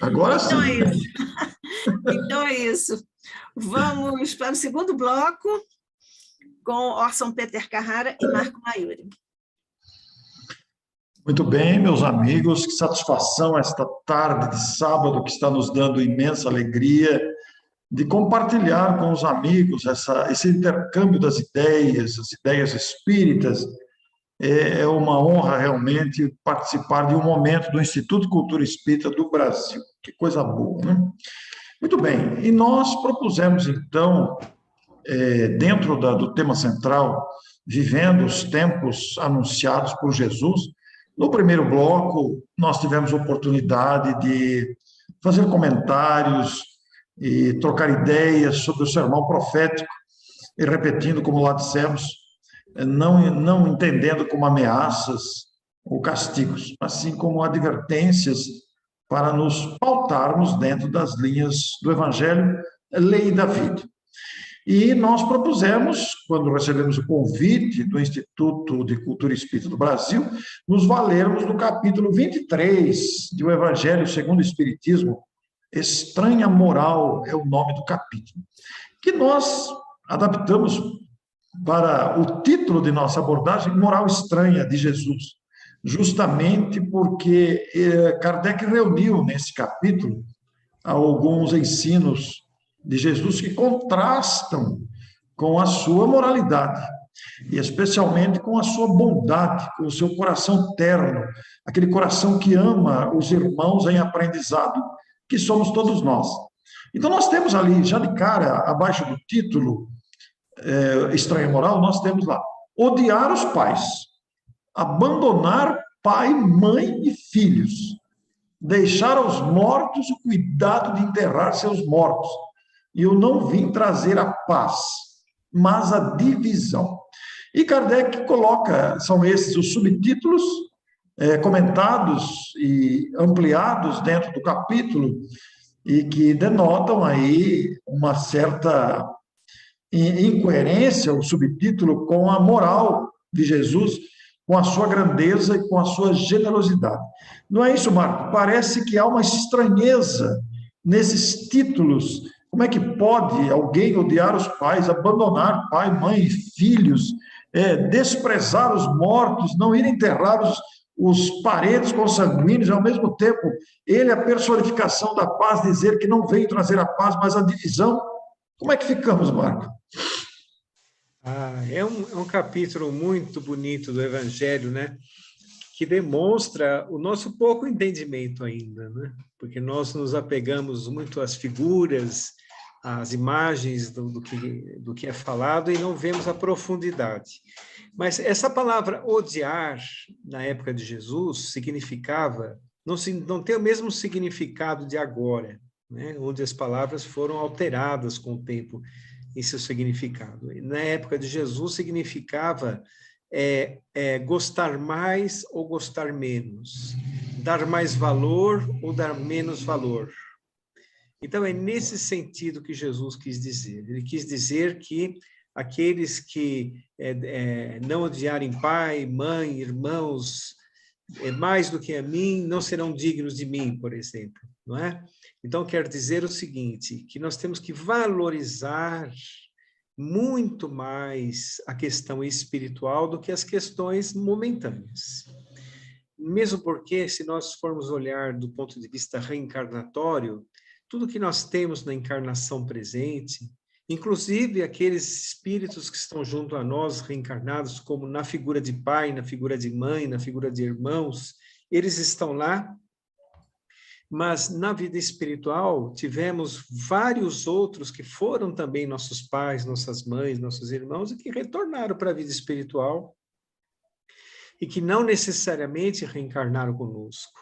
Agora sim. Então é isso. Então é isso. Vamos para o segundo bloco com Orson Peter Carrara e Marco Maiuri. Muito bem, meus amigos, que satisfação esta tarde de sábado que está nos dando imensa alegria de compartilhar com os amigos esse intercâmbio das ideias, as ideias espíritas. É uma honra realmente participar de um momento do Instituto de Cultura Espírita do Brasil. Que coisa boa, né? Muito bem, e nós propusemos então, dentro do tema central, vivendo os tempos anunciados por Jesus. No primeiro bloco, nós tivemos oportunidade de fazer comentários e trocar ideias sobre o sermão profético, e repetindo, como lá dissemos, não entendendo como ameaças ou castigos, assim como advertências para nos pautarmos dentro das linhas do Evangelho, lei da vida. E nós propusemos, quando recebemos o convite do Instituto de Cultura Espírita do Brasil, nos valermos do capítulo 23 do Evangelho segundo o Espiritismo. Estranha Moral é o nome do capítulo, que nós adaptamos para o título de nossa abordagem, Moral Estranha de Jesus, justamente porque Kardec reuniu nesse capítulo alguns ensinos de Jesus que contrastam com a sua moralidade, e especialmente com a sua bondade, com o seu coração terno, aquele coração que ama os irmãos em aprendizado, que somos todos nós. Então, nós temos ali, já de cara, abaixo do título Estranha Moral, nós temos lá, odiar os pais, abandonar pai, mãe e filhos, deixar aos mortos o cuidado de enterrar seus mortos. E eu não vim trazer a paz, mas a divisão. E Kardec coloca, são esses os subtítulos comentados e ampliados dentro do capítulo, e que denotam aí uma certa incoerência, o subtítulo, com a moral de Jesus, com a sua grandeza e com a sua generosidade. Não é isso, Marco? Parece que há uma estranheza nesses títulos. Como é que pode alguém odiar os pais, abandonar pai, mãe e filhos, desprezar os mortos, não ir enterrar os parentes consanguíneos, e ao mesmo tempo, ele, a personificação da paz, dizer que não veio trazer a paz, mas a divisão? Como é que ficamos, Marco? É um capítulo muito bonito do Evangelho, né? Que demonstra o nosso pouco entendimento ainda, né? Porque nós nos apegamos muito às figuras, às imagens do que é falado, e não vemos a profundidade. Mas essa palavra odiar, na época de Jesus, significava, não tem o mesmo significado de agora, né? Onde as palavras foram alteradas com o tempo em seu significado. Na época de Jesus, significava gostar mais ou gostar menos, dar mais valor ou dar menos valor. Então, é nesse sentido que Jesus quis dizer. Ele quis dizer que aqueles que não odiarem pai, mãe, irmãos, mais do que a mim, não serão dignos de mim, por exemplo, não é? Então, quer dizer o seguinte, que nós temos que valorizar muito mais a questão espiritual do que as questões momentâneas. Mesmo porque, se nós formos olhar do ponto de vista reencarnatório, tudo que nós temos na encarnação presente, inclusive aqueles espíritos que estão junto a nós, reencarnados, como na figura de pai, na figura de mãe, na figura de irmãos, eles estão lá. Mas na vida espiritual tivemos vários outros que foram também nossos pais, nossas mães, nossos irmãos, e que retornaram para a vida espiritual e que não necessariamente reencarnaram conosco,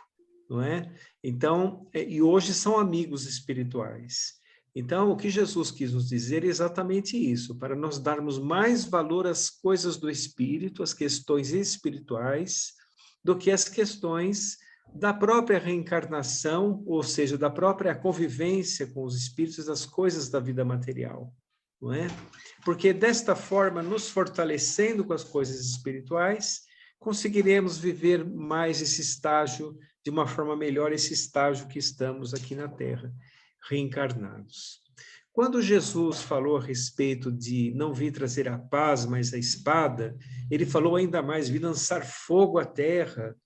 não é? Então, e hoje são amigos espirituais. Então, o que Jesus quis nos dizer é exatamente isso, para nós darmos mais valor às coisas do espírito, às questões espirituais, do que às questões da própria reencarnação, ou seja, da própria convivência com os espíritos, das coisas da vida material, não é? Porque desta forma, nos fortalecendo com as coisas espirituais, conseguiremos viver mais esse estágio, de uma forma melhor, esse estágio que estamos aqui na Terra, reencarnados. Quando Jesus falou a respeito de não vir trazer a paz, mas a espada, ele falou ainda mais, vir lançar fogo à terra.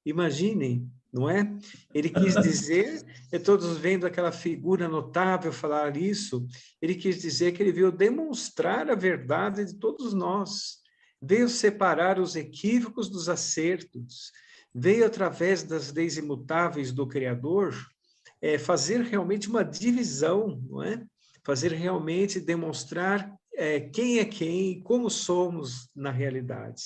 Imaginem, não é? Ele quis dizer, todos vendo aquela figura notável falar isso, ele quis dizer que ele veio demonstrar a verdade de todos nós, veio separar os equívocos dos acertos, veio através das leis imutáveis do Criador, fazer realmente uma divisão, não é? Fazer realmente demonstrar quem é quem e como somos na realidade.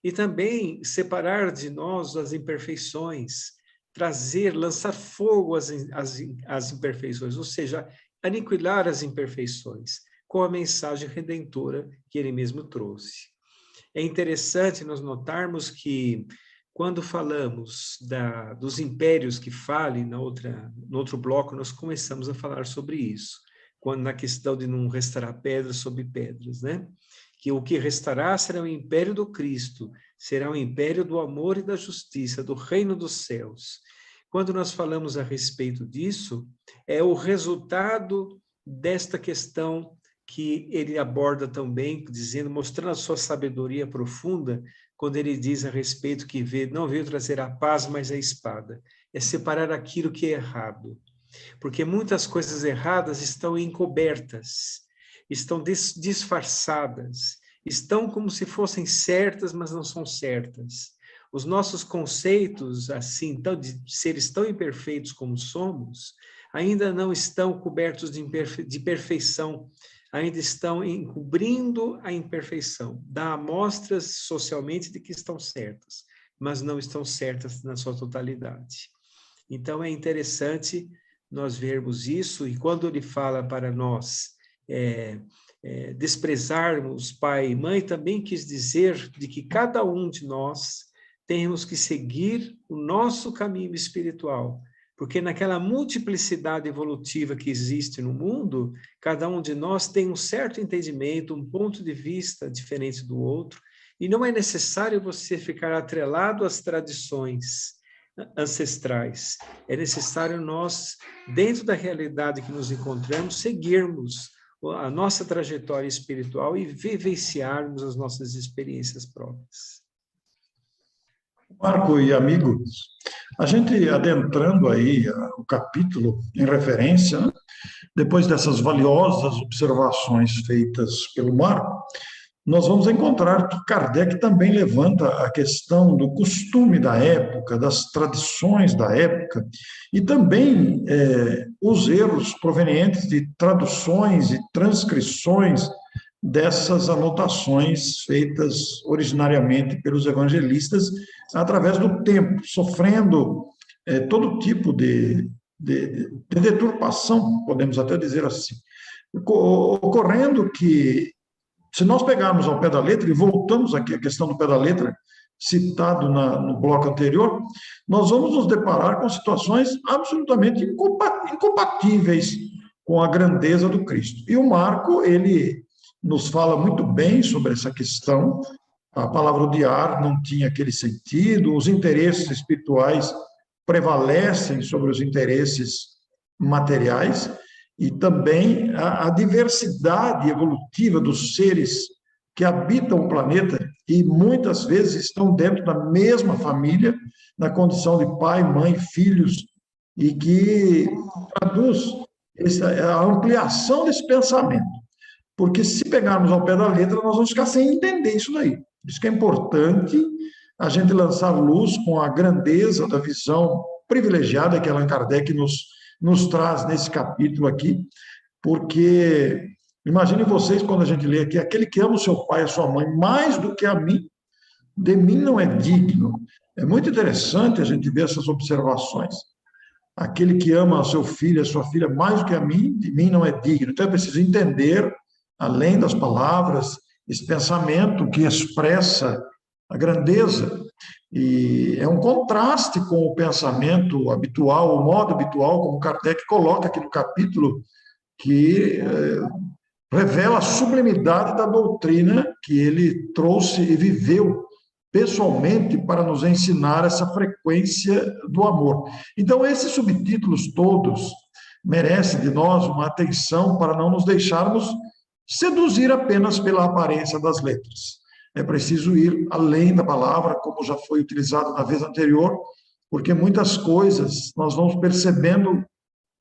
E também separar de nós as imperfeições, trazer, lançar fogo às imperfeições, ou seja, aniquilar as imperfeições, com a mensagem redentora que ele mesmo trouxe. É interessante nós notarmos que, quando falamos dos impérios que falem, no outro bloco, nós começamos a falar sobre isso. Quando na questão de não restará pedras sobre pedras, né? Que o que restará será o império do Cristo, será o império do amor e da justiça, do reino dos céus. Quando nós falamos a respeito disso, é o resultado desta questão que ele aborda também, dizendo, mostrando a sua sabedoria profunda, quando ele diz a respeito que não veio trazer a paz, mas a espada. É separar aquilo que é errado. Porque muitas coisas erradas estão encobertas, estão disfarçadas, estão como se fossem certas, mas não são certas. Os nossos conceitos, assim, de seres tão imperfeitos como somos, ainda não estão cobertos de perfeição, ainda estão encobrindo a imperfeição, dá amostras socialmente de que estão certas, mas não estão certas na sua totalidade. Então, é interessante nós vermos isso, e quando ele fala para nós desprezarmos pai e mãe, também quis dizer de que cada um de nós temos que seguir o nosso caminho espiritual, porque naquela multiplicidade evolutiva que existe no mundo, cada um de nós tem um certo entendimento, um ponto de vista diferente do outro, e não é necessário você ficar atrelado às tradições ancestrais. É necessário nós, dentro da realidade que nos encontramos, seguirmos a nossa trajetória espiritual e vivenciarmos as nossas experiências próprias. Marco e amigos, a gente adentrando aí o capítulo em referência, né? Depois dessas valiosas observações feitas pelo Marco, nós vamos encontrar que Kardec também levanta a questão do costume da época, das tradições da época, e também os erros provenientes de traduções e transcrições dessas anotações feitas originariamente pelos evangelistas através do tempo, sofrendo todo tipo de deturpação, podemos até dizer assim, ocorrendo que, se nós pegarmos ao pé da letra, e voltamos aqui à questão do pé da letra, citado no bloco anterior, nós vamos nos deparar com situações absolutamente incompatíveis com a grandeza do Cristo. E o Marco, ele nos fala muito bem sobre essa questão. A palavra odiar não tinha aquele sentido, os interesses espirituais prevalecem sobre os interesses materiais, e também a diversidade evolutiva dos seres que habitam o planeta e muitas vezes estão dentro da mesma família, na condição de pai, mãe, filhos, e que traduz a ampliação desse pensamento. Porque se pegarmos ao pé da letra, nós vamos ficar sem entender isso daí. Por isso que é importante a gente lançar luz com a grandeza da visão privilegiada que Allan Kardec nos traz nesse capítulo aqui, porque imagine vocês quando a gente lê aqui, aquele que ama o seu pai e a sua mãe mais do que a mim, de mim não é digno. É muito interessante a gente ver essas observações. Aquele que ama o seu filho e a sua filha mais do que a mim, de mim não é digno. Então é preciso entender, além das palavras, esse pensamento que expressa a grandeza. E é um contraste com o pensamento habitual, o modo habitual, como Kardec coloca aqui no capítulo, que revela a sublimidade da doutrina que ele trouxe e viveu pessoalmente para nos ensinar essa frequência do amor. Então, esses subtítulos todos merecem de nós uma atenção para não nos deixarmos seduzir apenas pela aparência das letras. É preciso ir além da palavra, como já foi utilizado na vez anterior, porque muitas coisas nós vamos percebendo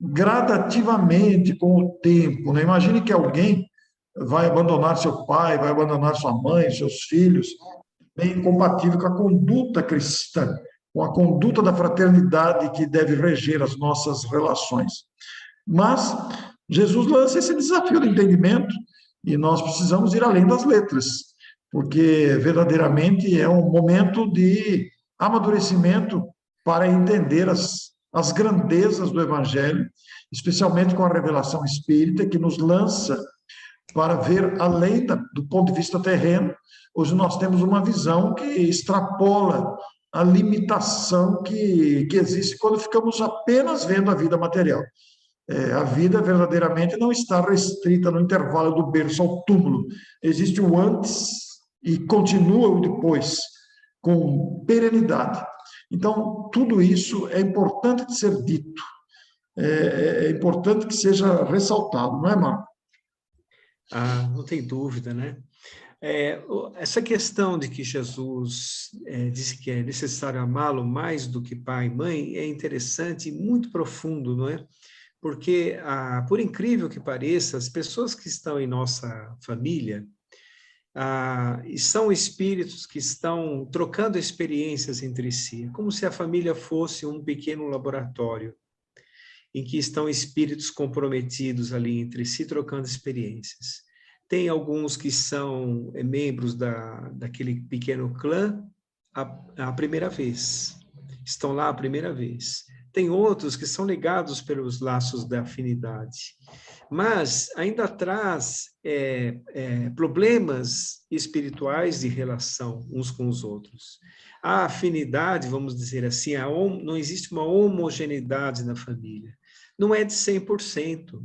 gradativamente com o tempo, né? Imagine que alguém vai abandonar seu pai, vai abandonar sua mãe, seus filhos, bem incompatível com a conduta cristã, com a conduta da fraternidade que deve reger as nossas relações. Mas Jesus lança esse desafio do entendimento e nós precisamos ir além das letras, porque verdadeiramente é um momento de amadurecimento para entender as grandezas do Evangelho, especialmente com a revelação espírita, que nos lança para ver além do ponto de vista terreno. Hoje nós temos uma visão que extrapola a limitação que existe quando ficamos apenas vendo a vida material. A vida verdadeiramente não está restrita no intervalo do berço ao túmulo. Existe o antes e continua o depois, com perenidade. Então, tudo isso é importante de ser dito, é importante que seja ressaltado, não é, Marco? Não tem dúvida, né? Essa questão de que Jesus disse que é necessário amá-lo mais do que pai e mãe é interessante e muito profundo, não é? Porque, por incrível que pareça, as pessoas que estão em nossa família são espíritos que estão trocando experiências entre si. É como se a família fosse um pequeno laboratório em que estão espíritos comprometidos ali entre si, trocando experiências. Tem alguns que são membros daquele pequeno clã a primeira vez, estão lá a primeira vez. Tem outros que são ligados pelos laços da afinidade, mas ainda traz problemas espirituais de relação uns com os outros. A afinidade, vamos dizer assim, não existe uma homogeneidade na família, não é de 100%.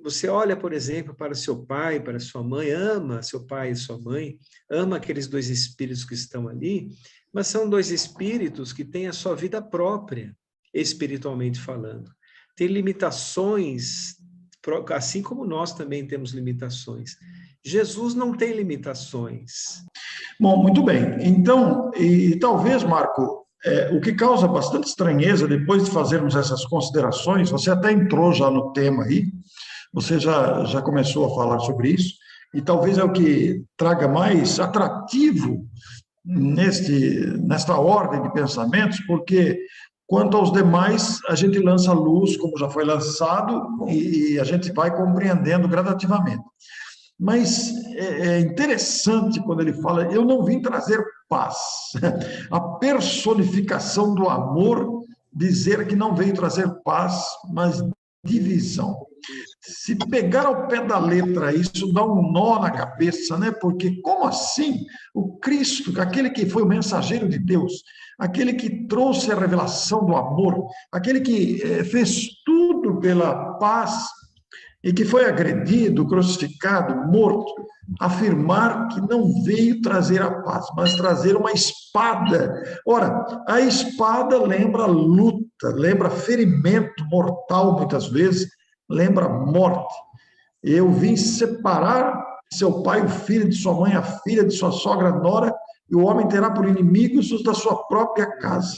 Você olha, por exemplo, para seu pai, para sua mãe, ama seu pai e sua mãe, ama aqueles dois espíritos que estão ali, mas são dois espíritos que têm a sua vida própria, espiritualmente falando. Tem limitações, assim como nós também temos limitações. Jesus não tem limitações. Bom, muito bem. Então, e talvez, Marco, o que causa bastante estranheza, depois de fazermos essas considerações, você até entrou já no tema aí, você já começou a falar sobre isso, e talvez é o que traga mais atrativo nesta ordem de pensamentos, porque quanto aos demais, a gente lança luz, como já foi lançado, e a gente vai compreendendo gradativamente. Mas é interessante quando ele fala, eu não vim trazer paz. A personificação do amor dizer que não veio trazer paz, mas divisão. Se pegar ao pé da letra isso, dá um nó na cabeça, né? Porque como assim? O Cristo, aquele que foi o mensageiro de Deus, aquele que trouxe a revelação do amor, aquele que fez tudo pela paz, e que foi agredido, crucificado, morto, afirmar que não veio trazer a paz, mas trazer uma espada. Ora, a espada lembra luta, lembra ferimento mortal, muitas vezes, lembra morte. Eu vim separar seu pai, o filho de sua mãe, a filha de sua sogra, a nora, e o homem terá por inimigos os da sua própria casa.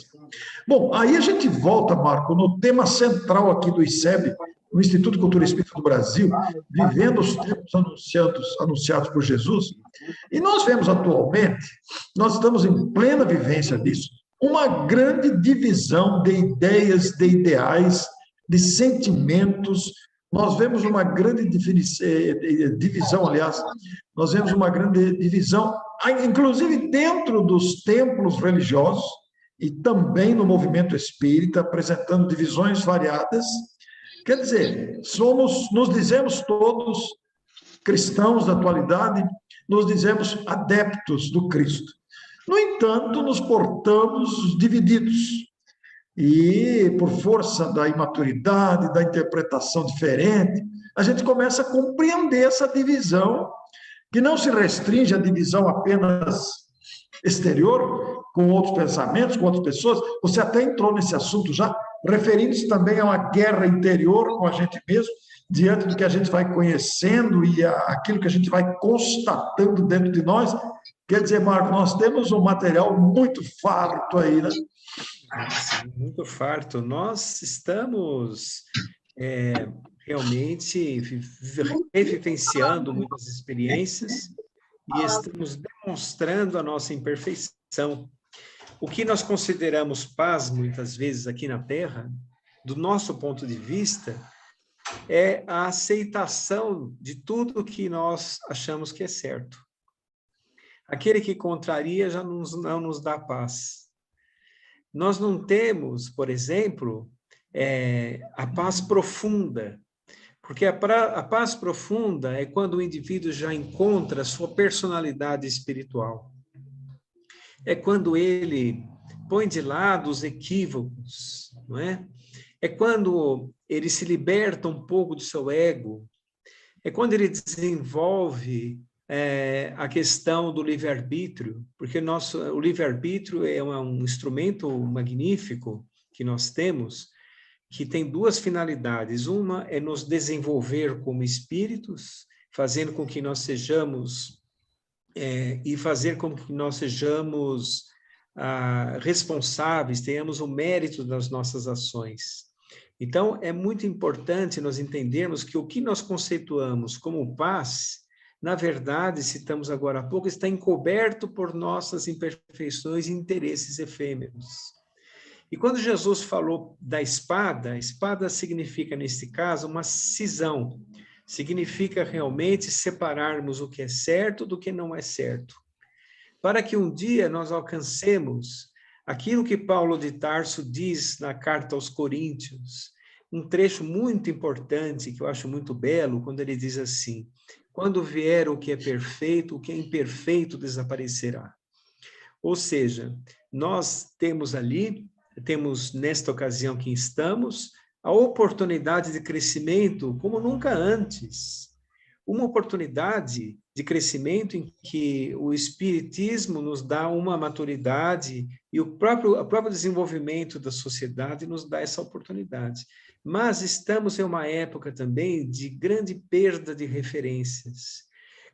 Bom, aí a gente volta, Marco, no tema central aqui do ICEB, o Instituto de Cultura Espírita do Brasil, vivendo os tempos anunciados por Jesus, e nós vemos atualmente, nós estamos em plena vivência disso, uma grande divisão de ideias, de ideais, de sentimentos. Nós vemos uma grande divisão, aliás, nós vemos uma grande divisão, inclusive dentro dos templos religiosos e também no movimento espírita, apresentando divisões variadas. Quer dizer, nos dizemos todos cristãos da atualidade, nos dizemos adeptos do Cristo. No entanto, nos portamos divididos. E, por força da imaturidade, da interpretação diferente, a gente começa a compreender essa divisão, que não se restringe à divisão apenas exterior, com outros pensamentos, com outras pessoas. Você até entrou nesse assunto já, referindo-se também a uma guerra interior com a gente mesmo, diante do que a gente vai conhecendo e aquilo que a gente vai constatando dentro de nós. Quer dizer, Marco, nós temos um material muito farto aí, né? Sim, muito farto. Nós estamos realmente revivenciando muitas experiências e estamos demonstrando a nossa imperfeição. O que nós consideramos paz, muitas vezes, aqui na Terra, do nosso ponto de vista, é a aceitação de tudo que nós achamos que é certo. Aquele que contraria já não nos dá paz. Nós não temos, por exemplo, a paz profunda, porque a paz profunda é quando o indivíduo já encontra a sua personalidade espiritual. É quando ele põe de lado os equívocos, não é? É quando ele se liberta um pouco do seu ego, é quando ele desenvolve a questão do livre-arbítrio, porque o livre-arbítrio é um instrumento magnífico que nós temos, que tem duas finalidades. Uma é nos desenvolver como espíritos, fazendo com que nós sejamos, e fazer com que nós sejamos responsáveis, tenhamos o mérito das nossas ações. Então, é muito importante nós entendermos que o que nós conceituamos como paz, na verdade, citamos agora há pouco, está encoberto por nossas imperfeições e interesses efêmeros. E quando Jesus falou da espada, a espada significa, nesse caso, uma cisão. Significa realmente separarmos o que é certo do que não é certo. Para que um dia nós alcancemos aquilo que Paulo de Tarso diz na carta aos Coríntios, um trecho muito importante, que eu acho muito belo, quando ele diz assim: quando vier o que é perfeito, o que é imperfeito desaparecerá. Ou seja, nós temos nesta ocasião que estamos, a oportunidade de crescimento como nunca antes. Uma oportunidade de crescimento em que o Espiritismo nos dá uma maturidade e o próprio desenvolvimento da sociedade nos dá essa oportunidade. Mas estamos em uma época também de grande perda de referências.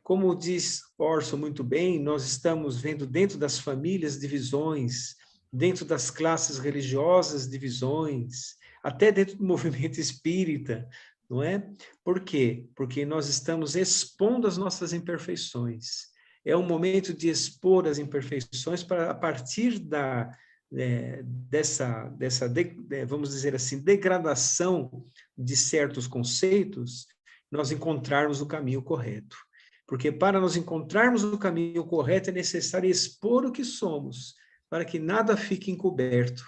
Como diz Orson muito bem, nós estamos vendo dentro das famílias divisões, dentro das classes religiosas divisões, até dentro do movimento espírita, não é? Por quê? Porque nós estamos expondo as nossas imperfeições. É um momento de expor as imperfeições para, a partir dessa vamos dizer assim, degradação de certos conceitos, nós encontrarmos o caminho correto. Porque para nós encontrarmos o caminho correto é necessário expor o que somos, para que nada fique encoberto.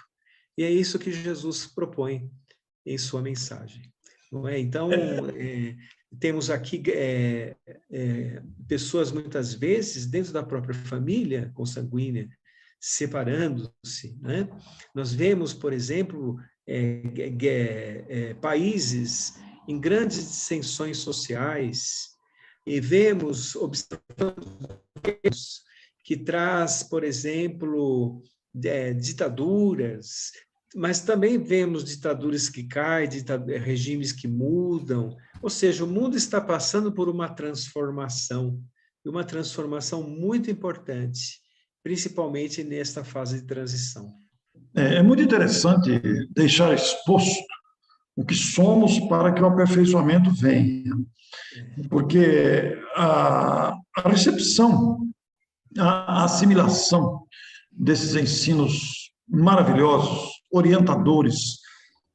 E é isso que Jesus propõe em sua mensagem. Não é? Então, temos aqui pessoas, muitas vezes, dentro da própria família consanguínea, separando-se. Né? Nós vemos, por exemplo, países em grandes dissensões sociais, e vemos, observando que traz, por exemplo, ditaduras, mas também vemos ditaduras que caem, regimes que mudam, ou seja, o mundo está passando por uma transformação muito importante, principalmente nesta fase de transição. É muito interessante deixar exposto o que somos para que o aperfeiçoamento venha, porque a recepção, a assimilação desses ensinos maravilhosos, orientadores,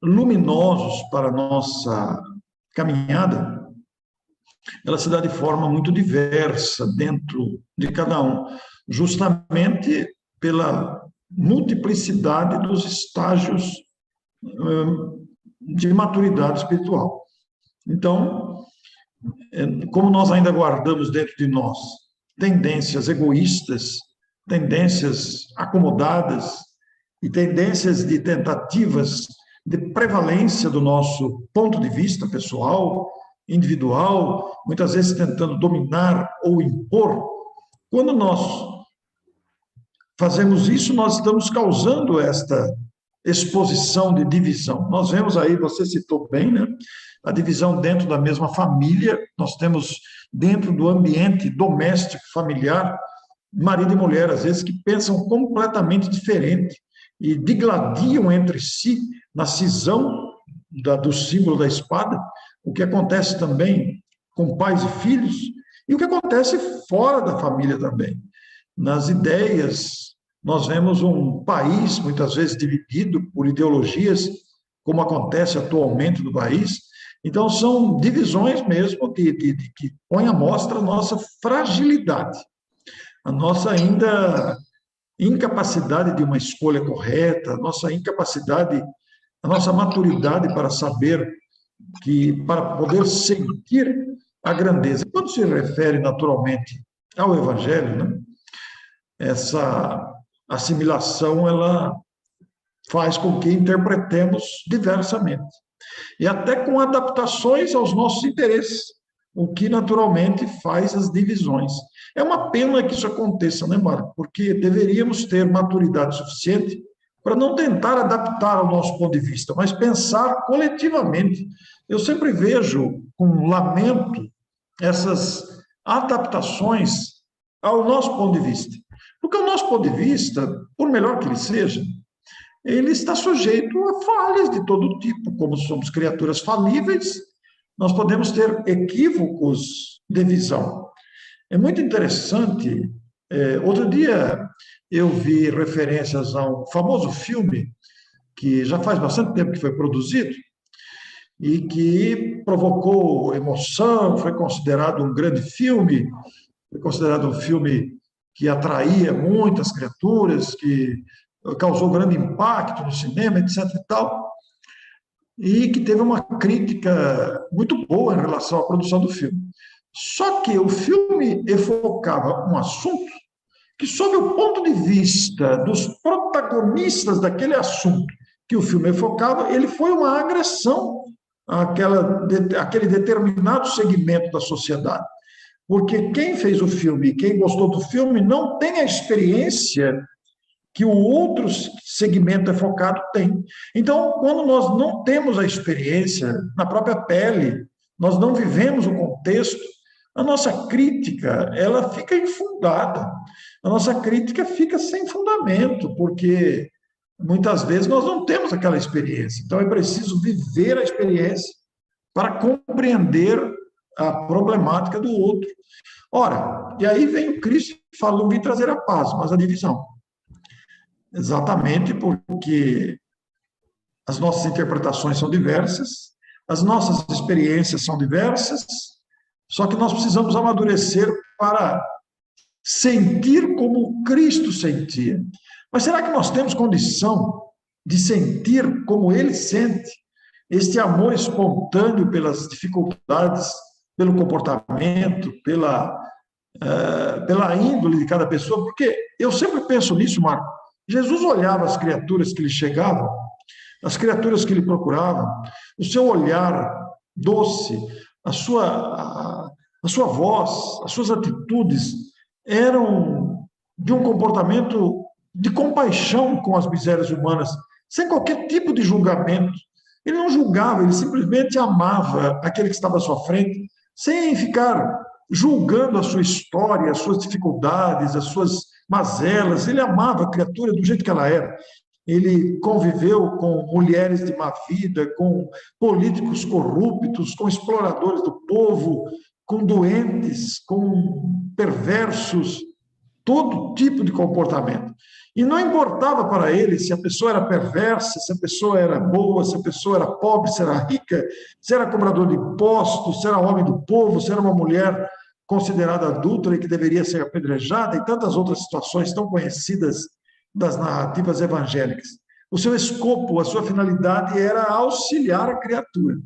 luminosos para a nossa caminhada, ela se dá de forma muito diversa dentro de cada um, justamente pela multiplicidade dos estágios de maturidade espiritual. Então, como nós ainda guardamos dentro de nós tendências egoístas, tendências acomodadas e tendências de tentativas de prevalência do nosso ponto de vista pessoal, individual, muitas vezes tentando dominar ou impor, quando nós fazemos isso, nós estamos causando esta exposição de divisão. Nós vemos aí, você citou bem, né? A divisão dentro da mesma família, nós temos dentro do ambiente doméstico, familiar, marido e mulher, às vezes, que pensam completamente diferente e digladiam entre si na cisão do símbolo da espada, o que acontece também com pais e filhos, e o que acontece fora da família também. Nas ideias, nós vemos um país, muitas vezes, dividido por ideologias, como acontece atualmente no país. Então, são divisões mesmo que põem à mostra a nossa fragilidade, a nossa ainda incapacidade de uma escolha correta, a nossa incapacidade, a nossa maturidade para saber para poder sentir a grandeza. Quando se refere naturalmente ao Evangelho, né, essa assimilação ela faz com que interpretemos diversamente e até com adaptações aos nossos interesses, o que naturalmente faz as divisões. É uma pena que isso aconteça, né, Marco? Porque deveríamos ter maturidade suficiente para não tentar adaptar ao nosso ponto de vista, mas pensar coletivamente. Eu sempre vejo com lamento essas adaptações ao nosso ponto de vista. Porque o nosso ponto de vista, por melhor que ele seja, ele está sujeito a falhas de todo tipo. Como somos criaturas falíveis, nós podemos ter equívocos de visão. É muito interessante. Outro dia eu vi referências a um famoso filme que já faz bastante tempo que foi produzido e que provocou emoção, foi considerado um grande filme, foi considerado um filme que atraía muitas criaturas, que causou grande impacto no cinema, etc. e tal, e que teve uma crítica muito boa em relação à produção do filme. Só que o filme enfocava um assunto que, sob o ponto de vista dos protagonistas daquele assunto que o filme enfocava, ele foi uma agressão àquele determinado segmento da sociedade. Porque quem fez o filme e quem gostou do filme não tem a experiência que o outro segmento enfocado tem. Então, quando nós não temos a experiência na própria pele, nós não vivemos o contexto, a nossa crítica, ela fica infundada. A nossa crítica fica sem fundamento, porque muitas vezes nós não temos aquela experiência. Então, é preciso viver a experiência para compreender a problemática do outro. Ora, e aí vem o Cristo falando, vim trazer a paz, mas a divisão. Exatamente porque as nossas interpretações são diversas, as nossas experiências são diversas, só que nós precisamos amadurecer para sentir como Cristo sentia. Mas será que nós temos condição de sentir como ele sente? Este amor espontâneo pelas dificuldades, pelo comportamento, pela índole de cada pessoa, porque eu sempre penso nisso, Marco. Jesus olhava as criaturas que lhe chegavam, as criaturas que lhe procuravam, o seu olhar doce, a sua voz, as suas atitudes eram de um comportamento de compaixão com as misérias humanas, sem qualquer tipo de julgamento. Ele não julgava, ele simplesmente amava aquele que estava à sua frente, sem ficar julgando a sua história, as suas dificuldades, as suas mazelas. Ele amava a criatura do jeito que ela era. Ele conviveu com mulheres de má vida, com políticos corruptos, com exploradores do povo, com doentes, com perversos, todo tipo de comportamento. E não importava para ele se a pessoa era perversa, se a pessoa era boa, se a pessoa era pobre, se era rica, se era cobrador de impostos, se era homem do povo, se era uma mulher considerada adúltera e que deveria ser apedrejada, e tantas outras situações tão conhecidas das narrativas evangélicas. O seu escopo, a sua finalidade era auxiliar a criatura.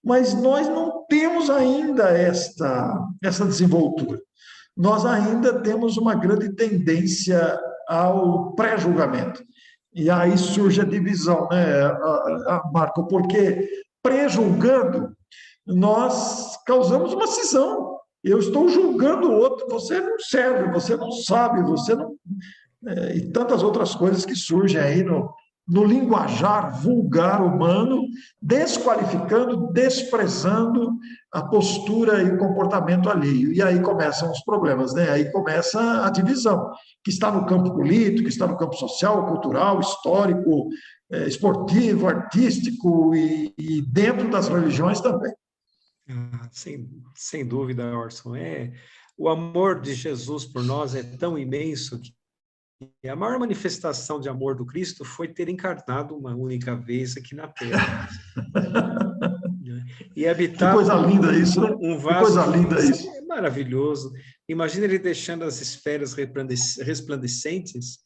Mas nós não temos ainda essa desenvoltura. Nós ainda temos uma grande tendência ao pré-julgamento. E aí surge a divisão, né, Marco? Porque pré-julgando, nós causamos uma cisão. Eu estou julgando o outro, você não serve, você não sabe, você não... e tantas outras coisas que surgem aí no linguajar vulgar humano, desqualificando, desprezando a postura e o comportamento alheio. E aí começam os problemas, né? Aí começa a divisão, que está no campo político, que está no campo social, cultural, histórico, esportivo, artístico e dentro das religiões também. Sem dúvida, Orson. O amor de Jesus por nós é tão imenso que a maior manifestação de amor do Cristo foi ter encarnado uma única vez aqui na Terra. E habitar... Que coisa linda isso, né? Um vaso, que coisa linda isso. É maravilhoso. Imagina ele deixando as esferas resplandecentes,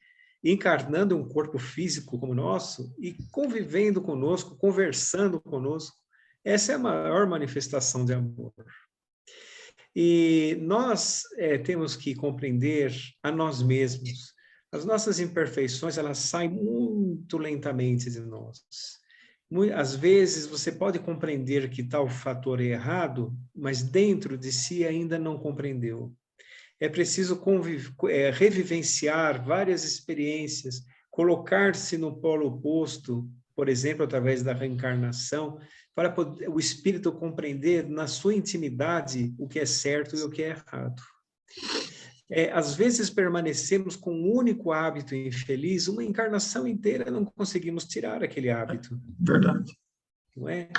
encarnando um corpo físico como o nosso e convivendo conosco, conversando conosco. Essa é a maior manifestação de amor. E nós temos que compreender a nós mesmos. As nossas imperfeições, elas saem muito lentamente de nós. Às vezes, você pode compreender que tal fator é errado, mas dentro de si ainda não compreendeu. É preciso revivenciar várias experiências, colocar-se no polo oposto, por exemplo, através da reencarnação, para poder, o espírito compreender na sua intimidade o que é certo e o que é errado. Às vezes permanecemos com um único hábito infeliz, uma encarnação inteira não conseguimos tirar aquele hábito. Verdade. Não é?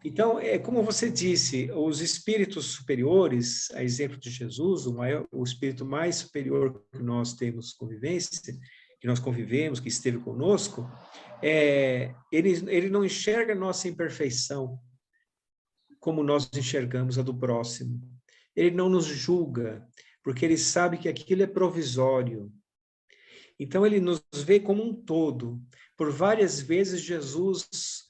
Então, como você disse, os espíritos superiores, a exemplo de Jesus, o espírito mais superior que nós temos convivência, que nós convivemos, que esteve conosco, ele não enxerga a nossa imperfeição como nós enxergamos a do próximo. Ele não nos julga, porque ele sabe que aquilo é provisório. Então, ele nos vê como um todo. Por várias vezes, Jesus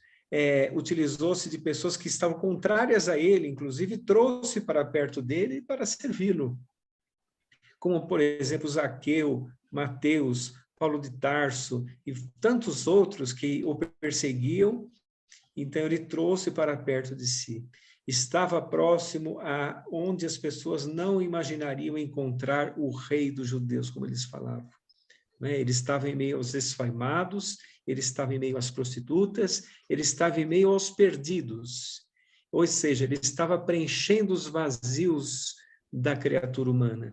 utilizou-se de pessoas que estavam contrárias a ele, inclusive trouxe para perto dele para servi-lo. Como, por exemplo, Zaqueu, Mateus, Paulo de Tarso e tantos outros que o perseguiam. Então, ele trouxe para perto de si. Estava próximo a onde as pessoas não imaginariam encontrar o rei dos judeus, como eles falavam. Ele estava em meio aos esfaimados, ele estava em meio às prostitutas, ele estava em meio aos perdidos. Ou seja, ele estava preenchendo os vazios da criatura humana.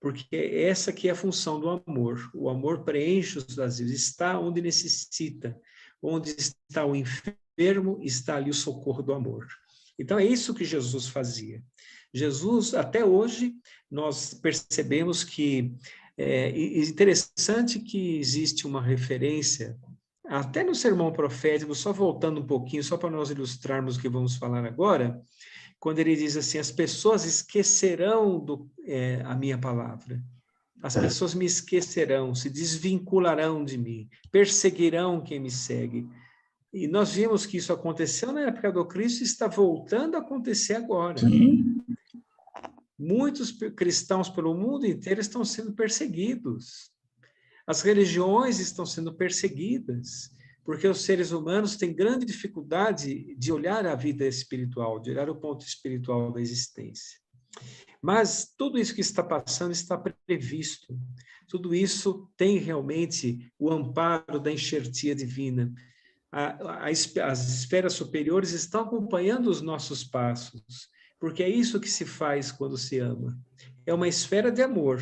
Porque essa que é a função do amor. O amor preenche os vazios, está onde necessita. Onde está o enfermo, está ali o socorro do amor. Então, é isso que Jesus fazia. Jesus, até hoje, nós percebemos que é interessante que existe uma referência, até no sermão profético, só voltando um pouquinho, só para nós ilustrarmos o que vamos falar agora, quando ele diz assim, as pessoas esquecerão a minha palavra. As pessoas me esquecerão, se desvincularão de mim, perseguirão quem me segue. E nós vimos que isso aconteceu na época do Cristo e está voltando a acontecer agora. Sim. Muitos cristãos pelo mundo inteiro estão sendo perseguidos. As religiões estão sendo perseguidas, porque os seres humanos têm grande dificuldade de olhar a vida espiritual, de olhar o ponto espiritual da existência. Mas tudo isso que está passando está previsto. Tudo isso tem realmente o amparo da enxertia divina. As esferas superiores estão acompanhando os nossos passos, porque é isso que se faz quando se ama. É uma esfera de amor.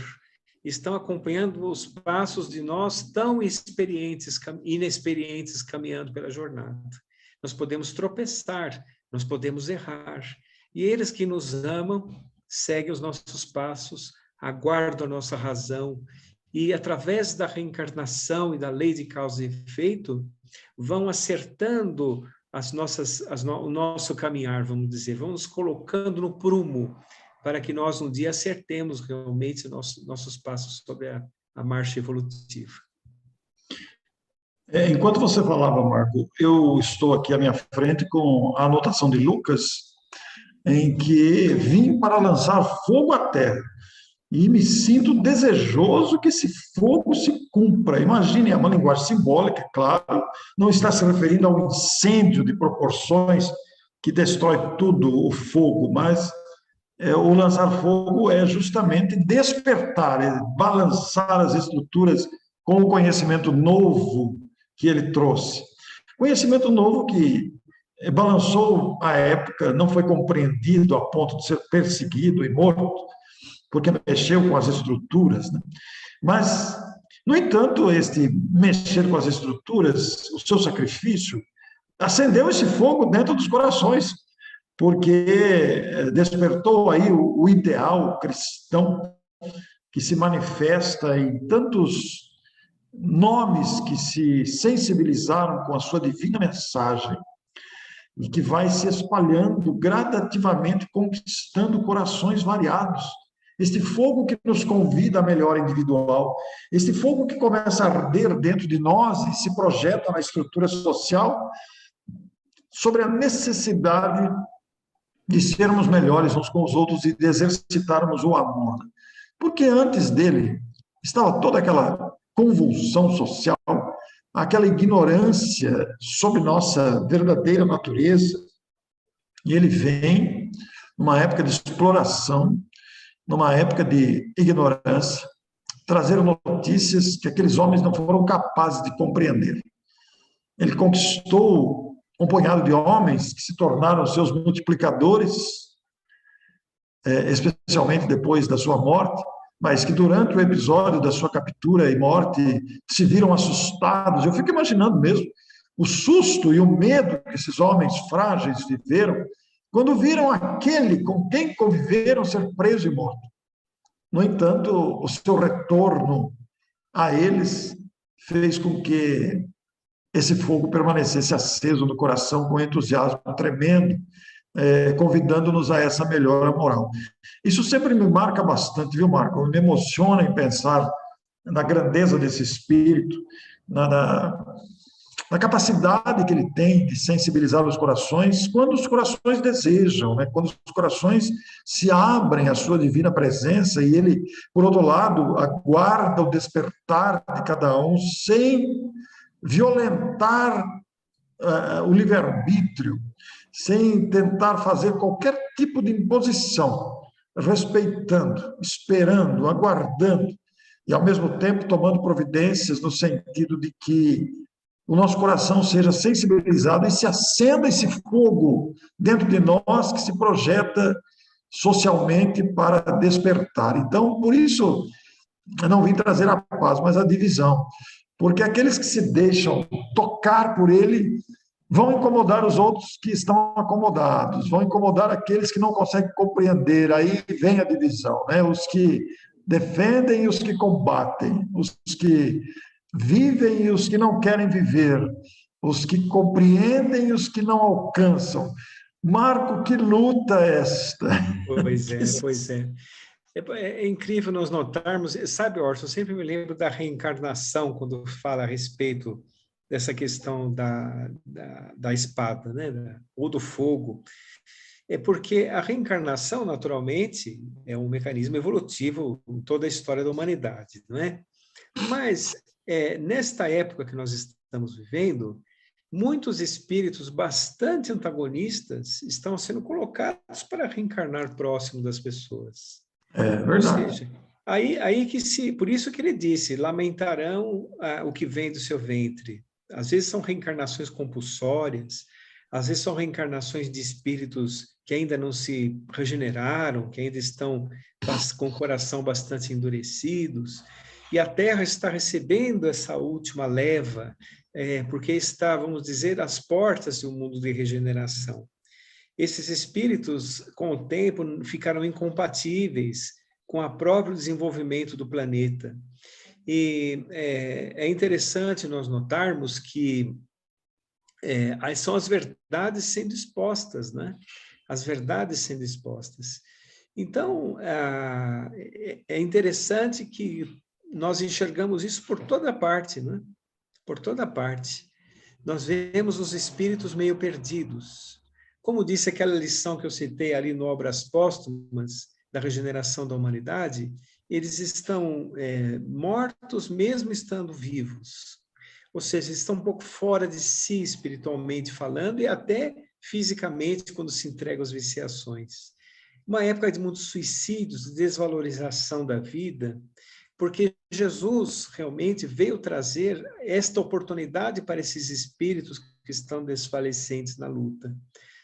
Estão acompanhando os passos de nós tão inexperientes caminhando pela jornada. Nós podemos tropeçar, nós podemos errar. E eles que nos amam, seguem os nossos passos, aguardam a nossa razão, e através da reencarnação e da lei de causa e efeito, vão acertando o nosso caminhar, vamos dizer, vão nos colocando no prumo, para que nós um dia acertemos realmente nossos passos sobre a marcha evolutiva. Enquanto você falava, Marco, eu estou aqui à minha frente com a anotação de Lucas, em que vim para lançar fogo à terra. E me sinto desejoso que esse fogo se cumpra. Imagine, é uma linguagem simbólica, claro, não está se referindo ao incêndio de proporções que destrói tudo, o fogo, mas o lançar fogo é justamente despertar, é balançar as estruturas com o conhecimento novo que ele trouxe. Conhecimento novo que balançou a época, não foi compreendido a ponto de ser perseguido e morto, porque mexeu com as estruturas, né? Mas, no entanto, este mexer com as estruturas, o seu sacrifício, acendeu esse fogo dentro dos corações, porque despertou aí o ideal cristão que se manifesta em tantos nomes que se sensibilizaram com a sua divina mensagem e que vai se espalhando gradativamente, conquistando corações variados. Este fogo que nos convida à melhora individual, este fogo que começa a arder dentro de nós e se projeta na estrutura social sobre a necessidade de sermos melhores uns com os outros e de exercitarmos o amor. Porque antes dele estava toda aquela convulsão social, aquela ignorância sobre nossa verdadeira natureza. E ele vem numa época de exploração, numa época de ignorância, trazer notícias que aqueles homens não foram capazes de compreender. Ele conquistou um punhado de homens que se tornaram seus multiplicadores, especialmente depois da sua morte, mas que durante o episódio da sua captura e morte se viram assustados. Eu fico imaginando mesmo o susto e o medo que esses homens frágeis viveram quando viram aquele com quem conviveram ser preso e morto. No entanto, o seu retorno a eles fez com que esse fogo permanecesse aceso no coração com entusiasmo tremendo, convidando-nos a essa melhora moral. Isso sempre me marca bastante, viu, Marco? Me emociona em pensar na grandeza desse espírito, na capacidade que ele tem de sensibilizar os corações quando os corações desejam, né? Quando os corações se abrem à sua divina presença e ele, por outro lado, aguarda o despertar de cada um sem violentar o livre-arbítrio, sem tentar fazer qualquer tipo de imposição, respeitando, esperando, aguardando, e ao mesmo tempo tomando providências no sentido de que o nosso coração seja sensibilizado e se acenda esse fogo dentro de nós que se projeta socialmente para despertar. Então, por isso, eu não vim trazer a paz, mas a divisão. Porque aqueles que se deixam tocar por ele vão incomodar os outros que estão acomodados, vão incomodar aqueles que não conseguem compreender. Aí vem a divisão, né? Os que defendem e os que combatem, os que vivem e os que não querem viver, os que compreendem e os que não alcançam. Marco, que luta é esta? Pois é, pois é. É incrível nós notarmos, sabe, Orson, eu sempre me lembro da reencarnação, quando fala a respeito dessa questão da espada, né? Ou do fogo. É porque a reencarnação, naturalmente, é um mecanismo evolutivo em toda a história da humanidade, não é? Mas, nesta época que nós estamos vivendo, muitos espíritos bastante antagonistas estão sendo colocados para reencarnar próximo das pessoas. É verdade. Ou seja, aí por isso que ele disse, lamentarão o que vem do seu ventre. Às vezes são reencarnações compulsórias, às vezes são reencarnações de espíritos que ainda não se regeneraram, que ainda estão com o coração bastante endurecidos, e a Terra está recebendo essa última leva, porque está, vamos dizer, às portas de um mundo de regeneração. Esses espíritos, com o tempo, ficaram incompatíveis com o próprio desenvolvimento do planeta. E é interessante nós notarmos que são as verdades sendo expostas, né? As verdades sendo expostas. Então, é interessante que nós enxergamos isso por toda parte, né? Por toda parte. Nós vemos os espíritos meio perdidos. Como disse aquela lição que eu citei ali no Obras Póstumas, da regeneração da humanidade, eles estão mortos mesmo estando vivos. Ou seja, estão um pouco fora de si espiritualmente falando e até fisicamente quando se entregam às viciações. uma época de muitos suicídios, de desvalorização da vida, porque Jesus realmente veio trazer esta oportunidade para esses espíritos que estão desfalecentes na luta.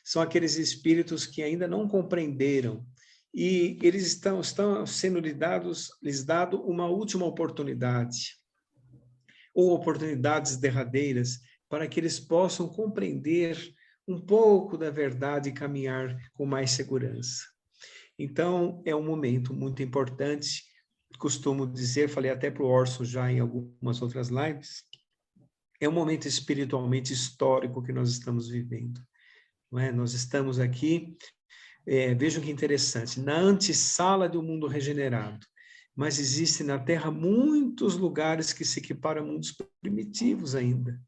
São aqueles espíritos que ainda não compreenderam, e eles estão sendo lhes dado uma última oportunidade, ou oportunidades derradeiras, para que eles possam compreender um pouco da verdade e caminhar com mais segurança. Então, é um momento muito importante, costumo dizer, falei até para o Orson já em algumas outras lives, é um momento espiritualmente histórico que nós estamos vivendo. Não é? Nós estamos aqui, vejam que interessante, na antessala do mundo regenerado, mas existem na Terra muitos lugares que se equiparam a mundos primitivos ainda.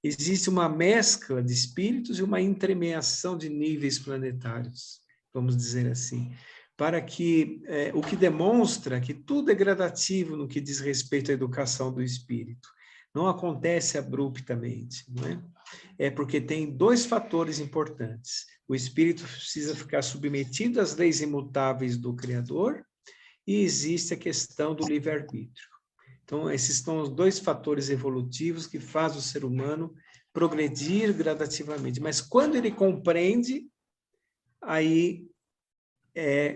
Existe uma mescla de espíritos e uma entremeação de níveis planetários, vamos dizer assim, para que, o que demonstra que tudo é gradativo no que diz respeito à educação do espírito. Não acontece abruptamente, não é? É porque tem dois fatores importantes. O espírito precisa ficar submetido às leis imutáveis do Criador e existe a questão do livre-arbítrio. Então, esses são os dois fatores evolutivos que fazem o ser humano progredir gradativamente. Mas quando ele compreende, aí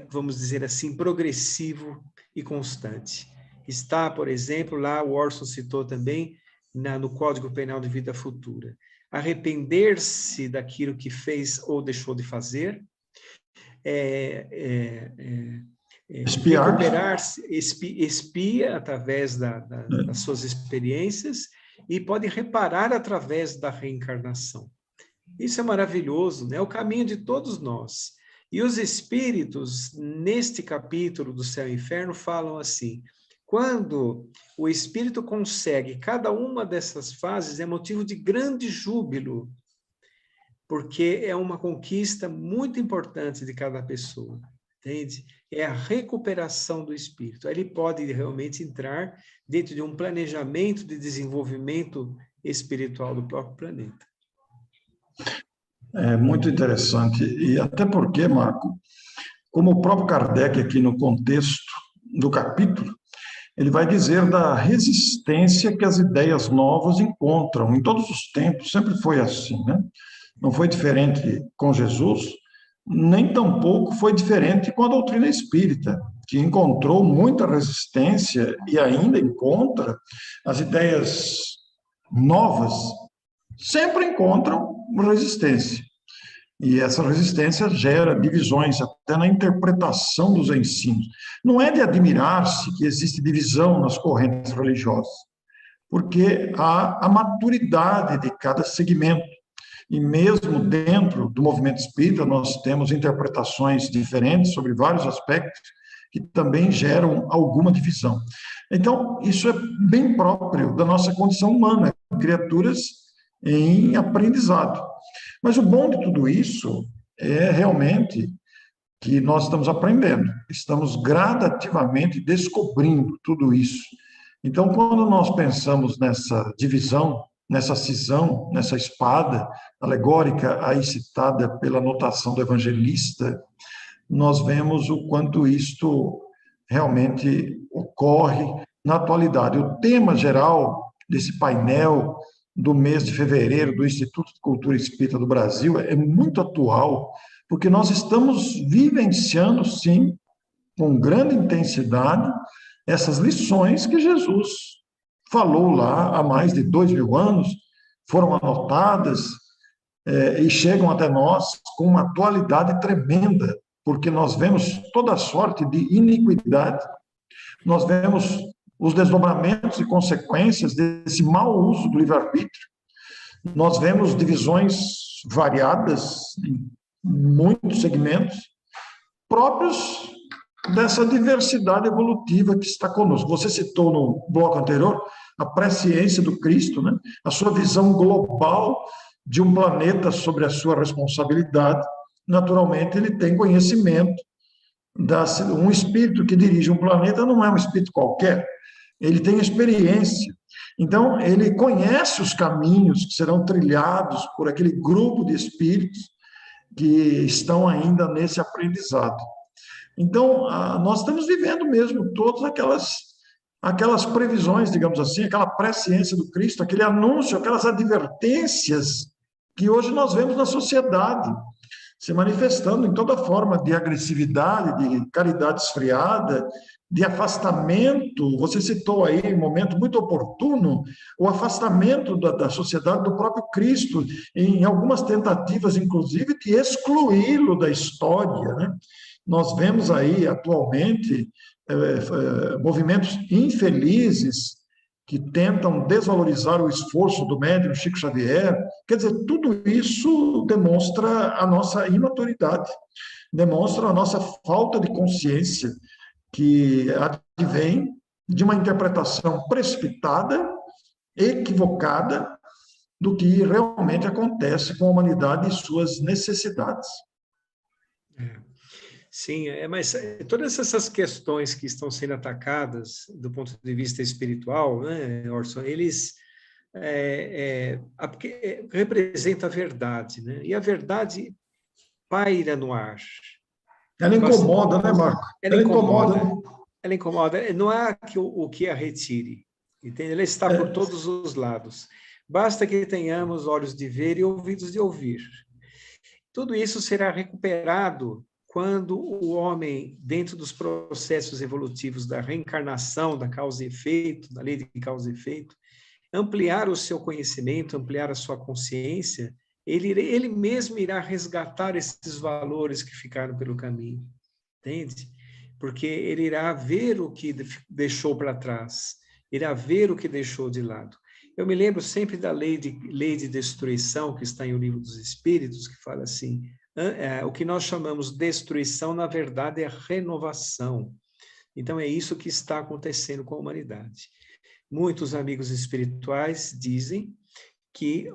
vamos dizer assim, progressivo e constante. Está, por exemplo, lá o Orson citou também, no Código Penal de Vida Futura. Arrepender-se daquilo que fez ou deixou de fazer, recuperar-se, expia através das suas experiências e pode reparar através da reencarnação. Isso é maravilhoso, né? É o caminho de todos nós. E os espíritos, neste capítulo do Céu e Inferno, falam assim: quando o espírito consegue cada uma dessas fases, é motivo de grande júbilo, porque é uma conquista muito importante de cada pessoa, entende? É a recuperação do espírito. Ele pode realmente entrar dentro de um planejamento de desenvolvimento espiritual do próprio planeta. É muito interessante, e até porque, Marco, como o próprio Kardec aqui no contexto do capítulo, ele vai dizer da resistência que as ideias novas encontram em todos os tempos, sempre foi assim, né? Não foi diferente com Jesus, nem tampouco foi diferente com a doutrina espírita, que encontrou muita resistência e ainda encontra. As ideias novas sempre encontram resistência. E essa resistência gera divisões até na interpretação dos ensinos. Não é de admirar-se que existe divisão nas correntes religiosas, porque há a maturidade de cada segmento. E mesmo dentro do movimento espírita, nós temos interpretações diferentes sobre vários aspectos que também geram alguma divisão. Então, isso é bem próprio da nossa condição humana, criaturas em aprendizado. Mas o bom de tudo isso é realmente que nós estamos aprendendo, estamos gradativamente descobrindo tudo isso. Então, quando nós pensamos nessa divisão, nessa cisão, nessa espada alegórica aí citada pela notação do evangelista, nós vemos o quanto isto realmente ocorre na atualidade. O tema geral desse painel do mês de fevereiro do Instituto de Cultura Espírita do Brasil é muito atual, porque nós estamos vivenciando, sim, com grande intensidade, essas lições que Jesus falou lá há mais de 2000 anos, foram anotadas e chegam até nós com uma atualidade tremenda, porque nós vemos toda sorte de iniquidade, nós vemos os desdobramentos e consequências desse mau uso do livre-arbítrio. Nós vemos divisões variadas em muitos segmentos, próprios dessa diversidade evolutiva que está conosco. Você citou no bloco anterior a presciência do Cristo, né? A sua visão global de um planeta sobre a sua responsabilidade. Naturalmente, ele tem conhecimento. Um espírito que dirige um planeta não é um espírito qualquer, ele tem experiência. Então, ele conhece os caminhos que serão trilhados por aquele grupo de espíritos que estão ainda nesse aprendizado. Então, nós estamos vivendo mesmo todas aquelas previsões, digamos assim, aquela presciência do Cristo, aquele anúncio, aquelas advertências que hoje nós vemos na sociedade se manifestando em toda forma de agressividade, de caridade esfriada, de afastamento. Você citou aí, em um momento muito oportuno, o afastamento da sociedade do próprio Cristo, em algumas tentativas, inclusive, de excluí-lo da história, né? Nós vemos aí, atualmente, movimentos infelizes que tentam desvalorizar o esforço do médium Chico Xavier. Quer dizer, tudo isso demonstra a nossa imaturidade, demonstra a nossa falta de consciência, que advém de uma interpretação precipitada, equivocada, do que realmente acontece com a humanidade e suas necessidades. Sim, mas todas essas questões que estão sendo atacadas do ponto de vista espiritual, né, Orson, eles representam a verdade, né? E a verdade paira no ar. Ela incomoda, né, Marco? Ela incomoda. Ela incomoda. Não há o que a retire, entende? Ela está por todos os lados. Basta que tenhamos olhos de ver e ouvidos de ouvir. Tudo isso será recuperado quando o homem, dentro dos processos evolutivos da reencarnação, da causa e efeito, da lei de causa e efeito, ampliar o seu conhecimento, ampliar a sua consciência, ele mesmo irá resgatar esses valores que ficaram pelo caminho, entende? Porque ele irá ver o que deixou para trás, irá ver o que deixou de lado. Eu me lembro sempre da lei de destruição, que está em O Livro dos Espíritos, que fala assim: o que nós chamamos de destruição, na verdade, é a renovação. Então, é isso que está acontecendo com a humanidade. Muitos amigos espirituais dizem que,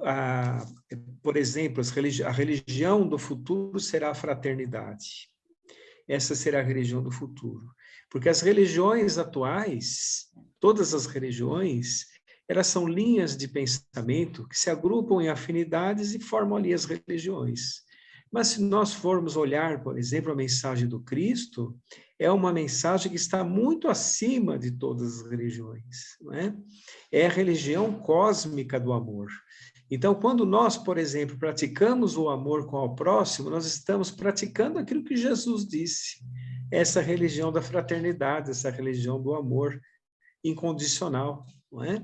por exemplo, a religião do futuro será a fraternidade. Essa será a religião do futuro. Porque as religiões atuais, todas as religiões, elas são linhas de pensamento que se agrupam em afinidades e formam ali as religiões. Mas se nós formos olhar, por exemplo, a mensagem do Cristo, é uma mensagem que está muito acima de todas as religiões, não é? É a religião cósmica do amor. Então, quando nós, por exemplo, praticamos o amor com o próximo, nós estamos praticando aquilo que Jesus disse, essa religião da fraternidade, essa religião do amor incondicional, não é?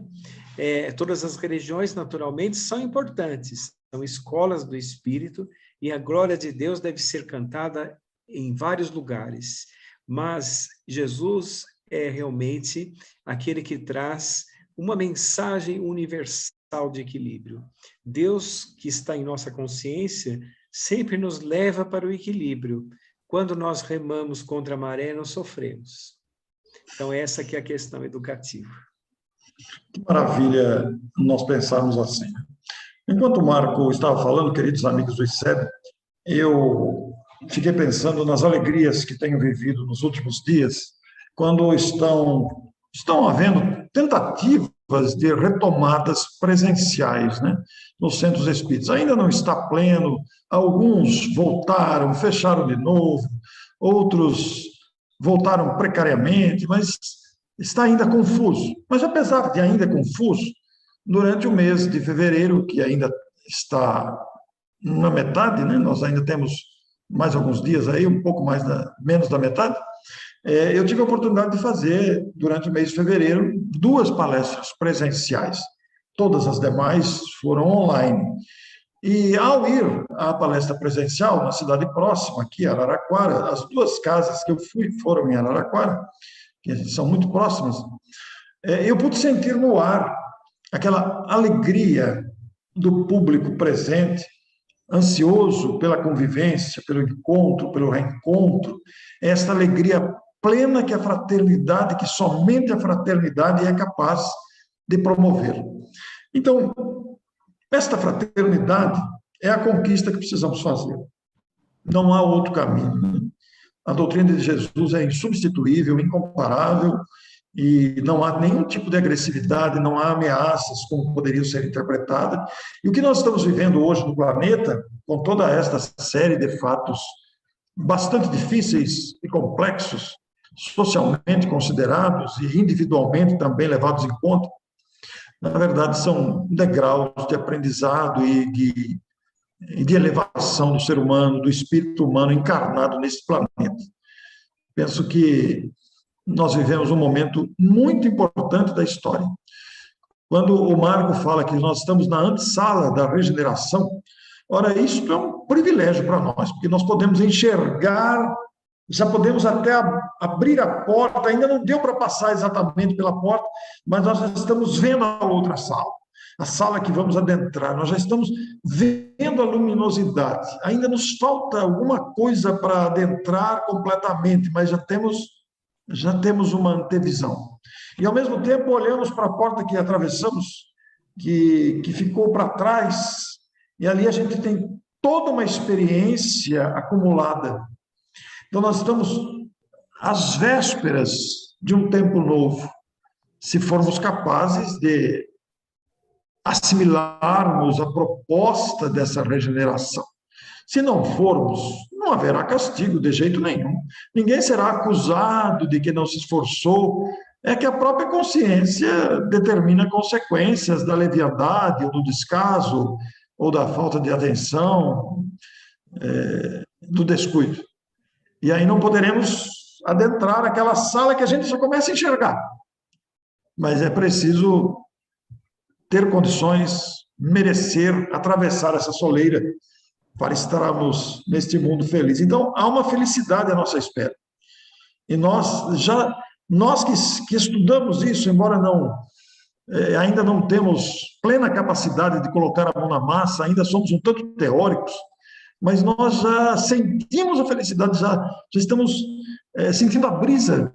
Todas as religiões, naturalmente, são importantes, são escolas do Espírito, e a glória de Deus deve ser cantada em vários lugares. Mas Jesus é realmente aquele que traz uma mensagem universal de equilíbrio. Deus, que está em nossa consciência, sempre nos leva para o equilíbrio. Quando nós remamos contra a maré, nós sofremos. Então, essa que é a questão educativa. Que maravilha nós pensarmos assim. Enquanto o Marco estava falando, queridos amigos do ICEB, eu fiquei pensando nas alegrias que tenho vivido nos últimos dias, quando estão havendo tentativas de retomadas presenciais, né, nos centros espíritas. Ainda não está pleno, alguns voltaram, fecharam de novo, outros voltaram precariamente, mas está ainda confuso. Mas apesar de ainda confuso, durante o mês de fevereiro, que ainda está na metade, né? Nós ainda temos mais alguns dias aí, um pouco menos da metade, eu tive a oportunidade de fazer, durante o mês de fevereiro, 2 palestras presenciais. Todas as demais foram online. E ao ir à palestra presencial, na cidade próxima, aqui, Araraquara, as 2 casas que eu fui foram em Araraquara, que são muito próximas, eu pude sentir no ar aquela alegria do público presente, ansioso pela convivência, pelo encontro, pelo reencontro, esta alegria plena que a fraternidade, que somente a fraternidade é capaz de promover. Então, esta fraternidade é a conquista que precisamos fazer. Não há outro caminho. A doutrina de Jesus é insubstituível, incomparável, e não há nenhum tipo de agressividade, não há ameaças como poderiam ser interpretadas. E o que nós estamos vivendo hoje no planeta, com toda esta série de fatos bastante difíceis e complexos, socialmente considerados e individualmente também levados em conta, na verdade são degraus de aprendizado e de elevação do ser humano, do espírito humano encarnado nesse planeta. Penso que nós vivemos um momento muito importante da história. Quando o Marco fala que nós estamos na antessala da regeneração, ora, isso é um privilégio para nós, porque nós podemos enxergar, já podemos até abrir a porta, ainda não deu para passar exatamente pela porta, mas nós já estamos vendo a outra sala, a sala que vamos adentrar, nós já estamos vendo a luminosidade. Ainda nos falta alguma coisa para adentrar completamente, mas já temos uma antevisão. E, ao mesmo tempo, olhamos para a porta que atravessamos, que ficou para trás, e ali a gente tem toda uma experiência acumulada. Então, nós estamos às vésperas de um tempo novo, se formos capazes de assimilarmos a proposta dessa regeneração. Se não formos, não haverá castigo de jeito nenhum. Ninguém será acusado de que não se esforçou. É que a própria consciência determina consequências da leviandade, ou do descaso, ou da falta de atenção, do descuido. E aí não poderemos adentrar aquela sala que a gente só começa a enxergar. Mas é preciso ter condições, merecer, atravessar essa soleira para estarmos neste mundo feliz. Então, há uma felicidade à nossa espera. E nós que estudamos isso, embora ainda não temos plena capacidade de colocar a mão na massa, ainda somos um tanto teóricos, mas nós já sentimos a felicidade, já estamos sentindo a brisa.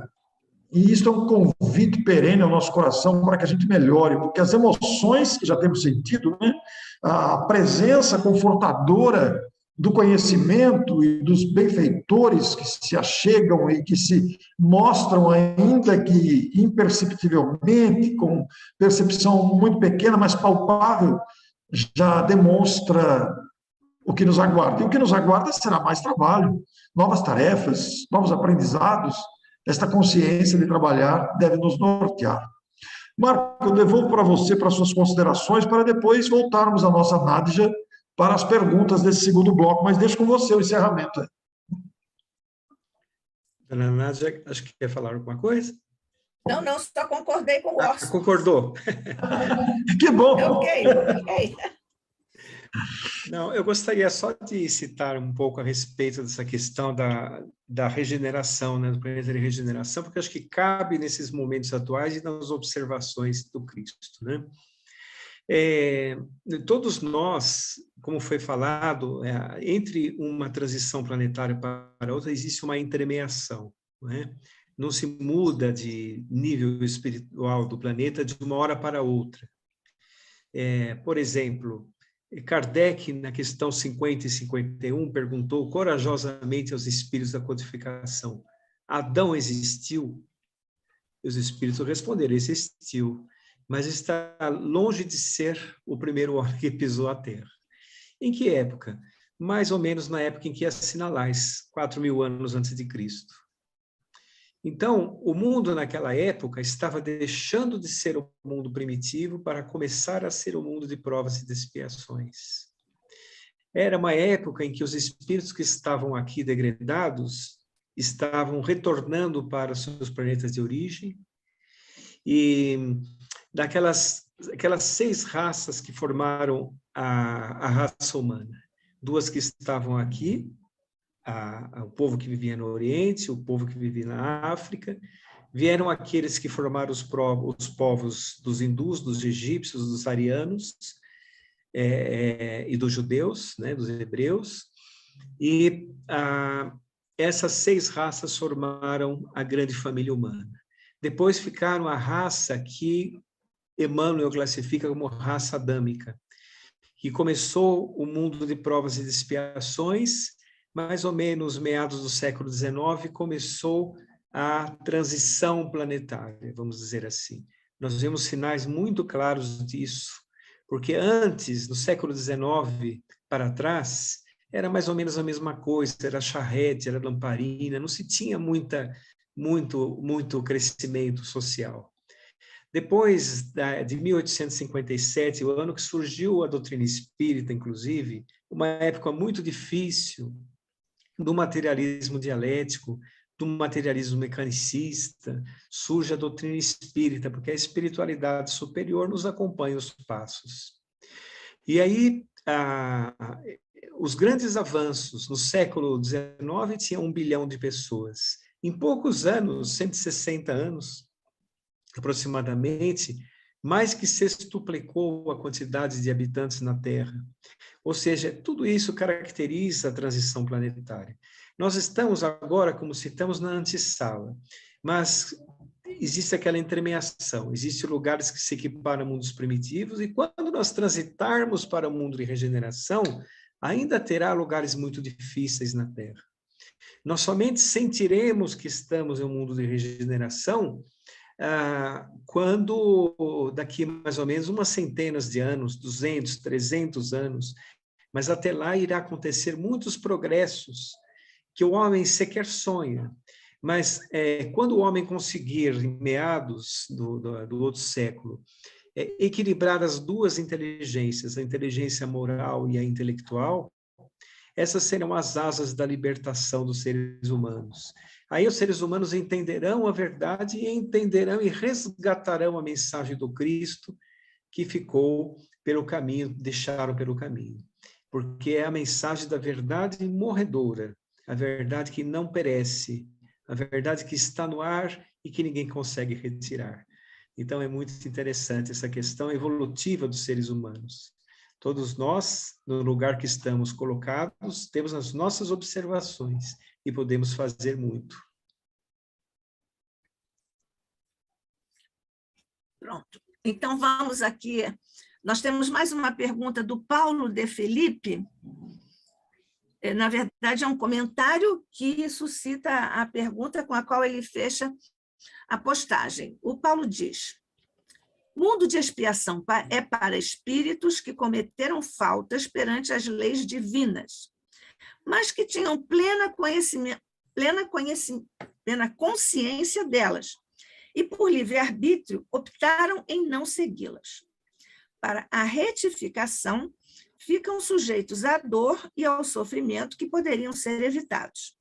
E isso é um convite perene ao nosso coração para que a gente melhore, porque as emoções que já temos sentido, né? A presença confortadora do conhecimento e dos benfeitores que se achegam e que se mostram, ainda que imperceptivelmente, com percepção muito pequena, mas palpável, já demonstra o que nos aguarda. E o que nos aguarda será mais trabalho, novas tarefas, novos aprendizados. Esta consciência de trabalhar deve nos nortear. Marco, eu devolvo para você, para suas considerações, para depois voltarmos à nossa Nádja para as perguntas desse segundo bloco, mas deixo com você o encerramento. Dona Nádja, acho que quer falar alguma coisa? Não, só concordei com o Orson. Concordou. Que bom! Ok. Não, eu gostaria só de citar um pouco a respeito dessa questão da regeneração, né, do planeta de regeneração, porque acho que cabe nesses momentos atuais e nas observações do Cristo, né? Todos nós, como foi falado, entre uma transição planetária para outra, existe uma intermeação, né? Não se muda de nível espiritual do planeta de uma hora para outra. Por exemplo, Kardec, na questão 50 e 51, perguntou corajosamente aos espíritos da codificação: Adão existiu? E os espíritos responderam: existiu, mas está longe de ser o primeiro homem que pisou a terra. Em que época? Mais ou menos na época em que assinalais, 4.000 anos antes de Cristo. Então, o mundo naquela época estava deixando de ser o mundo primitivo para começar a ser o mundo de provas e de expiações. Era uma época em que os espíritos que estavam aqui degredados estavam retornando para os seus planetas de origem, e aquelas 6 raças que formaram a raça humana, 2 que estavam aqui, o povo que vivia no Oriente, o povo que vivia na África, vieram aqueles que formaram os povos dos hindus, dos egípcios, dos arianos e dos judeus, né, dos hebreus, e essas 6 raças formaram a grande família humana. Depois ficaram a raça que Emmanuel classifica como raça adâmica, que começou o mundo de provas e de expiações. Mais ou menos meados do século XIX, começou a transição planetária, vamos dizer assim. Nós vemos sinais muito claros disso, porque antes, no século XIX para trás, era mais ou menos a mesma coisa, era charrete, era lamparina, não se tinha muito crescimento social. Depois de 1857, o ano que surgiu a doutrina espírita, inclusive, uma época muito difícil do materialismo dialético, do materialismo mecanicista, surge a doutrina espírita, porque a espiritualidade superior nos acompanha os passos. E aí, os grandes avanços no século XIX tinham 1 bilhão de pessoas. Em poucos anos, 160 anos, aproximadamente, mais que sextuplicou a quantidade de habitantes na Terra. Ou seja, tudo isso caracteriza a transição planetária. Nós estamos agora, como se estamos na antessala, mas existe aquela entremeação, existem lugares que se equiparam a mundos primitivos, e quando nós transitarmos para o mundo de regeneração, ainda terá lugares muito difíceis na Terra. Nós somente sentiremos que estamos em um mundo de regeneração quando daqui mais ou menos umas centenas de anos, 200, 300 anos, mas até lá irá acontecer muitos progressos que o homem sequer sonha. Mas quando o homem conseguir, em meados do outro século, equilibrar as duas inteligências, a inteligência moral e a intelectual, essas serão as asas da libertação dos seres humanos. Aí os seres humanos entenderão a verdade e entenderão e resgatarão a mensagem do Cristo que ficou pelo caminho, deixaram pelo caminho. Porque é a mensagem da verdade morredora, a verdade que não perece, a verdade que está no ar e que ninguém consegue retirar. Então é muito interessante essa questão evolutiva dos seres humanos. Todos nós, no lugar que estamos colocados, temos as nossas observações e podemos fazer muito. Pronto. Então, vamos aqui. Nós temos mais uma pergunta do Paulo de Felipe. Na verdade, é um comentário que suscita a pergunta com a qual ele fecha a postagem. O Paulo diz: mundo de expiação é para espíritos que cometeram faltas perante as leis divinas, mas que tinham plena consciência delas, e por livre-arbítrio optaram em não segui-las. Para a retificação, ficam sujeitos à dor e ao sofrimento que poderiam ser evitados.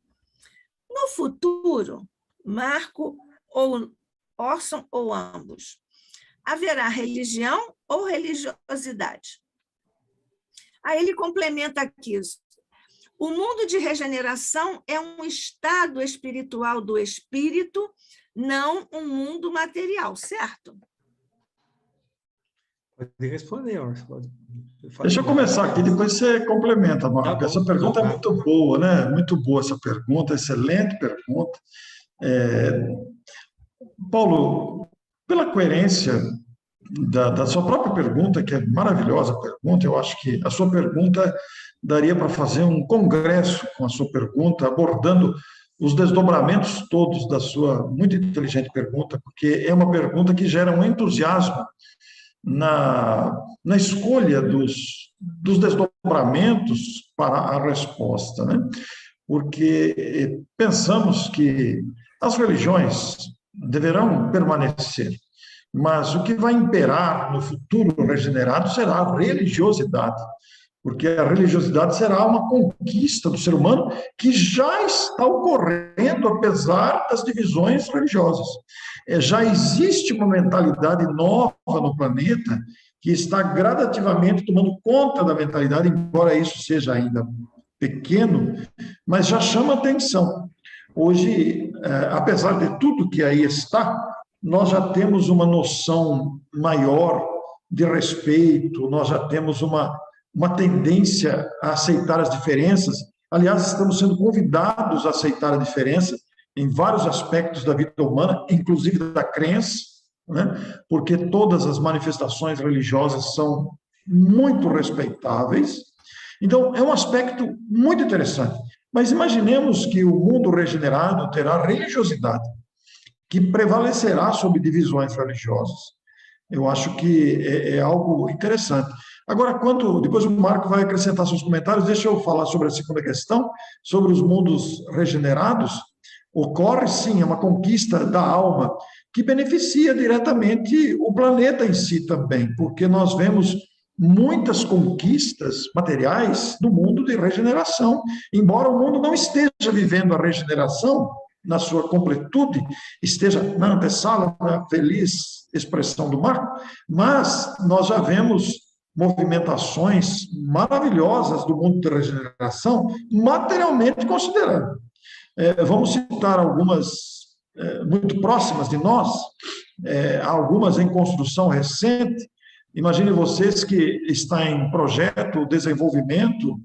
No futuro, Marco ou Orson ou ambos, haverá religião ou religiosidade? Aí ele complementa aqui: o mundo de regeneração é um estado espiritual do espírito, não um mundo material, certo? Pode responder, Orson. Deixa eu começar aqui, depois você complementa, Marco. Essa pergunta é muito boa, né? Muito boa essa pergunta, excelente pergunta. Paulo, pela coerência da sua própria pergunta, que é maravilhosa pergunta, eu acho que a sua pergunta daria para fazer um congresso com a sua pergunta, abordando os desdobramentos todos da sua muito inteligente pergunta, porque é uma pergunta que gera um entusiasmo na escolha dos desdobramentos para a resposta, né? Porque pensamos que as religiões deverão permanecer, mas o que vai imperar no futuro regenerado será a religiosidade, porque a religiosidade será uma conquista do ser humano que já está ocorrendo apesar das divisões religiosas. Já existe uma mentalidade nova no planeta que está gradativamente tomando conta da mentalidade, embora isso seja ainda pequeno, mas já chama atenção. Hoje, apesar de tudo que aí está, nós já temos uma noção maior de respeito, nós já temos uma tendência a aceitar as diferenças. Aliás, estamos sendo convidados a aceitar a diferença em vários aspectos da vida humana, inclusive da crença, né? Porque todas as manifestações religiosas são muito respeitáveis. Então, é um aspecto muito interessante. Mas imaginemos que o mundo regenerado terá religiosidade, que prevalecerá sobre divisões religiosas. Eu acho que é algo interessante. Agora, depois o Marco vai acrescentar seus comentários, deixa eu falar sobre a segunda questão, sobre os mundos regenerados. Ocorre, sim, uma conquista da alma, que beneficia diretamente o planeta em si também, porque nós vemos muitas conquistas materiais no mundo de regeneração. Embora o mundo não esteja vivendo a regeneração na sua completude, esteja na antessala da feliz expressão do Marco, mas nós já vemos movimentações maravilhosas do mundo de regeneração, materialmente considerando. Vamos citar algumas muito próximas de nós, algumas em construção recente. Imagine vocês que está em projeto o desenvolvimento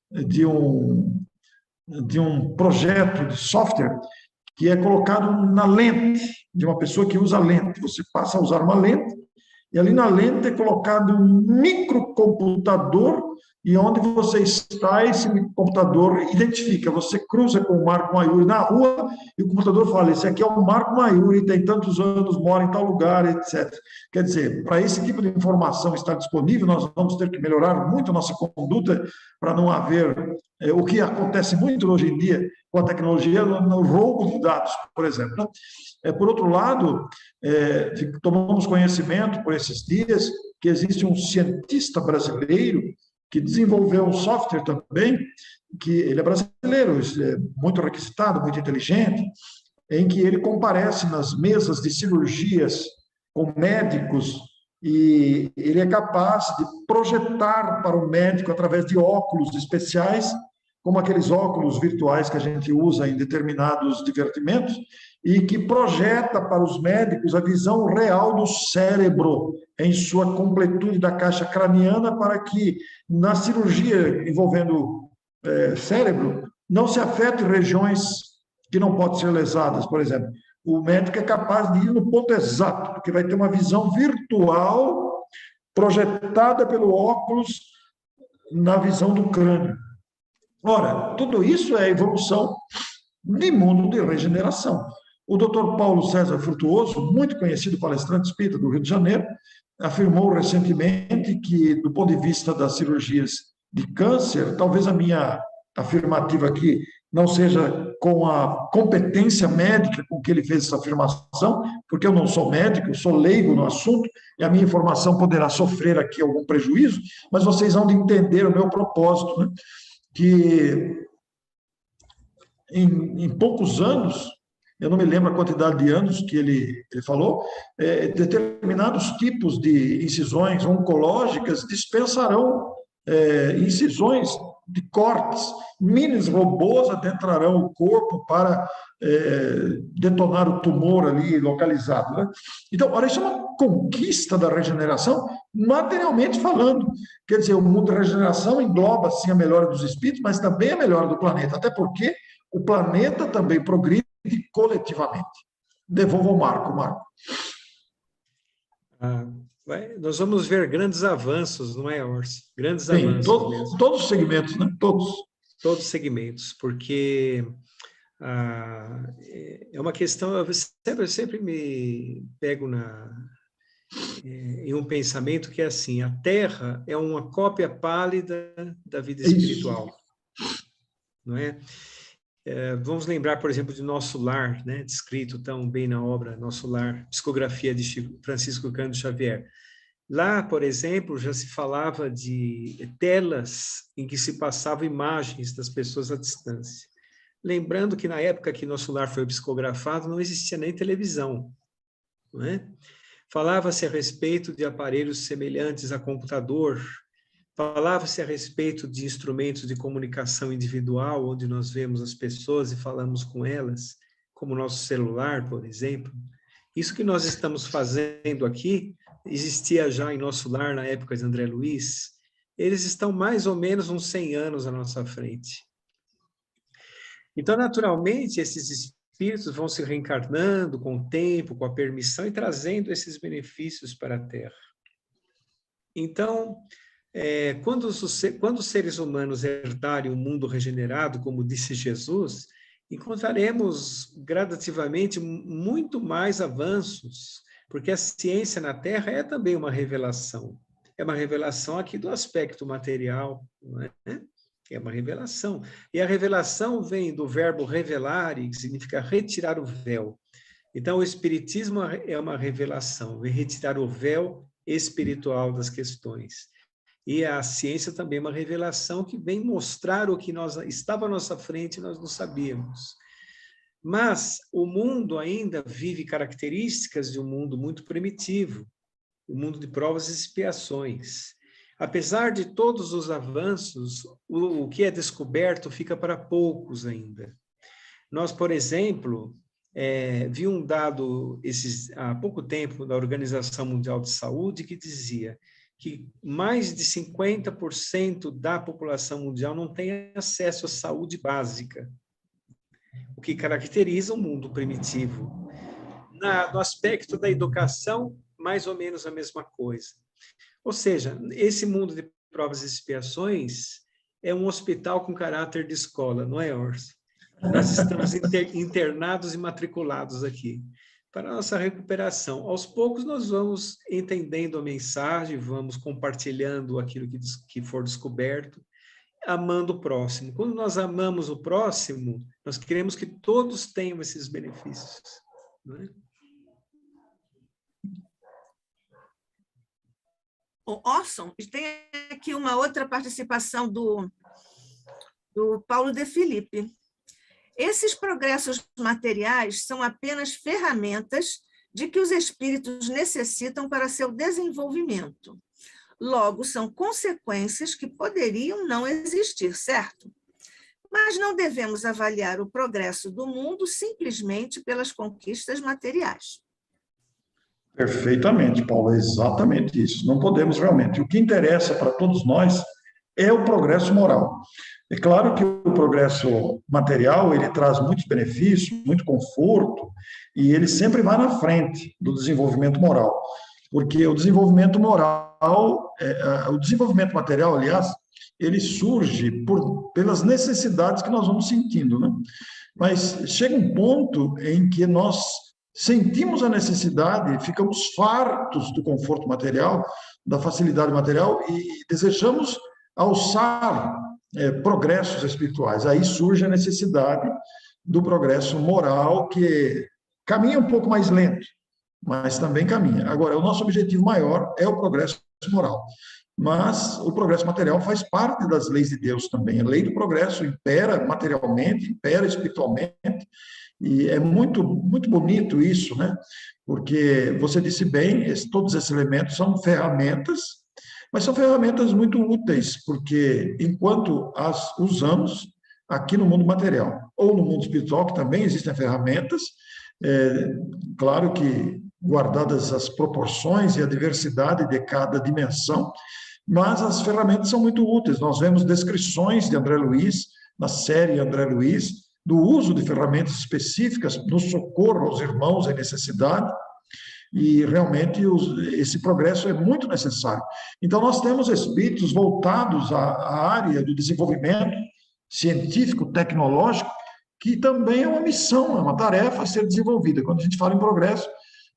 de um projeto de software que é colocado na lente de uma pessoa que usa lente. Você passa a usar uma lente e ali na lente é colocado um microcomputador e onde você está, esse computador identifica. Você cruza com o Marco Mayuri na rua e o computador fala, esse aqui é o Marco Mayuri, tem tantos anos, mora em tal lugar, etc. Quer dizer, para esse tipo de informação estar disponível, nós vamos ter que melhorar muito a nossa conduta para não haver o que acontece muito hoje em dia com a tecnologia, no roubo de dados, por exemplo. Por outro lado, tomamos conhecimento por esses dias que existe um cientista brasileiro que desenvolveu um software também, que ele é brasileiro, muito requisitado, muito inteligente, em que ele comparece nas mesas de cirurgias com médicos e ele é capaz de projetar para o médico, através de óculos especiais, como aqueles óculos virtuais que a gente usa em determinados divertimentos, e que projeta para os médicos a visão real do cérebro em sua completude da caixa craniana, para que na cirurgia envolvendo cérebro não se afete regiões que não podem ser lesadas, por exemplo. O médico é capaz de ir no ponto exato, porque vai ter uma visão virtual projetada pelo óculos na visão do crânio. Ora, tudo isso é evolução de mundo de regeneração. O Dr. Paulo César Frutuoso, muito conhecido palestrante espírita do Rio de Janeiro, afirmou recentemente que, do ponto de vista das cirurgias de câncer, talvez a minha afirmativa aqui não seja com a competência médica com que ele fez essa afirmação, porque eu não sou médico, eu sou leigo no assunto, e a minha informação poderá sofrer aqui algum prejuízo, mas vocês vão de entender o meu propósito, né? Que em poucos anos, eu não me lembro a quantidade de anos que ele falou, determinados tipos de incisões oncológicas dispensarão incisões de cortes, mini robôs adentrarão o corpo para detonar o tumor ali localizado, né? Então, olha, isso é uma conquista da regeneração, materialmente falando. Quer dizer, o mundo da regeneração engloba, sim, a melhora dos espíritos, mas também a melhora do planeta, até porque o planeta também progride coletivamente. Devolvo ao Marco. Nós vamos ver grandes avanços, não é, Orsi? Grandes avanços mesmo. Todos os segmentos, né? Todos os segmentos, porque é uma questão, eu sempre me pego em um pensamento que é assim, a Terra é uma cópia pálida da vida espiritual, não é? Vamos lembrar, por exemplo, de Nosso Lar, né, descrito tão bem na obra Nosso Lar, psicografia de Francisco Cândido Xavier. Lá, por exemplo, já se falava de telas em que se passavam imagens das pessoas à distância. Lembrando que na época que Nosso Lar foi psicografado, não existia nem televisão, não é? Falava-se a respeito de aparelhos semelhantes a computador, falava-se a respeito de instrumentos de comunicação individual, onde nós vemos as pessoas e falamos com elas, como o nosso celular, por exemplo. Isso que nós estamos fazendo aqui existia já em Nosso Lar na época de André Luiz. Eles estão mais ou menos uns 100 anos à nossa frente. Então, naturalmente, esses espíritos vão se reencarnando com o tempo, com a permissão e trazendo esses benefícios para a Terra. Então, quando os seres humanos herdarem um mundo regenerado, como disse Jesus, encontraremos gradativamente muito mais avanços, porque a ciência na Terra é também uma revelação. É uma revelação aqui do aspecto material, não é? É uma revelação. E a revelação vem do verbo revelare, que significa retirar o véu. Então, o Espiritismo é uma revelação, vem retirar o véu espiritual das questões. E a ciência também é uma revelação que vem mostrar o que estava à nossa frente e nós não sabíamos. Mas o mundo ainda vive características de um mundo muito primitivo, o mundo de provas e expiações. Apesar de todos os avanços, o que é descoberto fica para poucos ainda. Nós, por exemplo, vi um dado há pouco tempo da Organização Mundial de Saúde que dizia que mais de 50% da população mundial não tem acesso à saúde básica, o que caracteriza o mundo primitivo. No aspecto da educação, mais ou menos a mesma coisa. Ou seja, esse mundo de provas e expiações é um hospital com caráter de escola, não é, Orson? Nós estamos internados e matriculados aqui para a nossa recuperação. Aos poucos nós vamos entendendo a mensagem, vamos compartilhando aquilo que for descoberto, amando o próximo. Quando nós amamos o próximo, nós queremos que todos tenham esses benefícios, não é? O Orson, tem aqui uma outra participação do Paulo de Filipe. Esses progressos materiais são apenas ferramentas de que os espíritos necessitam para seu desenvolvimento. Logo, são consequências que poderiam não existir, certo? Mas não devemos avaliar o progresso do mundo simplesmente pelas conquistas materiais. Perfeitamente, Paulo, é exatamente isso. Não podemos realmente. O que interessa para todos nós é o progresso moral. É claro que o progresso material, ele traz muitos benefícios, muito conforto, e ele sempre vai na frente do desenvolvimento moral. Porque o desenvolvimento moral, o desenvolvimento material, aliás, ele surge pelas necessidades que nós vamos sentindo, né? Mas chega um ponto em que nós sentimos a necessidade, ficamos fartos do conforto material, da facilidade material e desejamos alçar progressos espirituais. Aí surge a necessidade do progresso moral, que caminha um pouco mais lento, mas também caminha. Agora, o nosso objetivo maior é o progresso moral. Mas o progresso material faz parte das leis de Deus também. A lei do progresso impera materialmente, impera espiritualmente, e é muito, muito bonito isso, né? Porque você disse bem, todos esses elementos são ferramentas, mas são ferramentas muito úteis, porque enquanto as usamos aqui no mundo material ou no mundo espiritual, que também existem ferramentas, claro que guardadas as proporções e a diversidade de cada dimensão, mas as ferramentas são muito úteis. Nós vemos descrições de André Luiz, na série André Luiz, do uso de ferramentas específicas no socorro aos irmãos em necessidade, e realmente esse progresso é muito necessário. Então, nós temos espíritos voltados à área do desenvolvimento científico, tecnológico, que também é uma missão, é uma tarefa a ser desenvolvida. Quando a gente fala em progresso,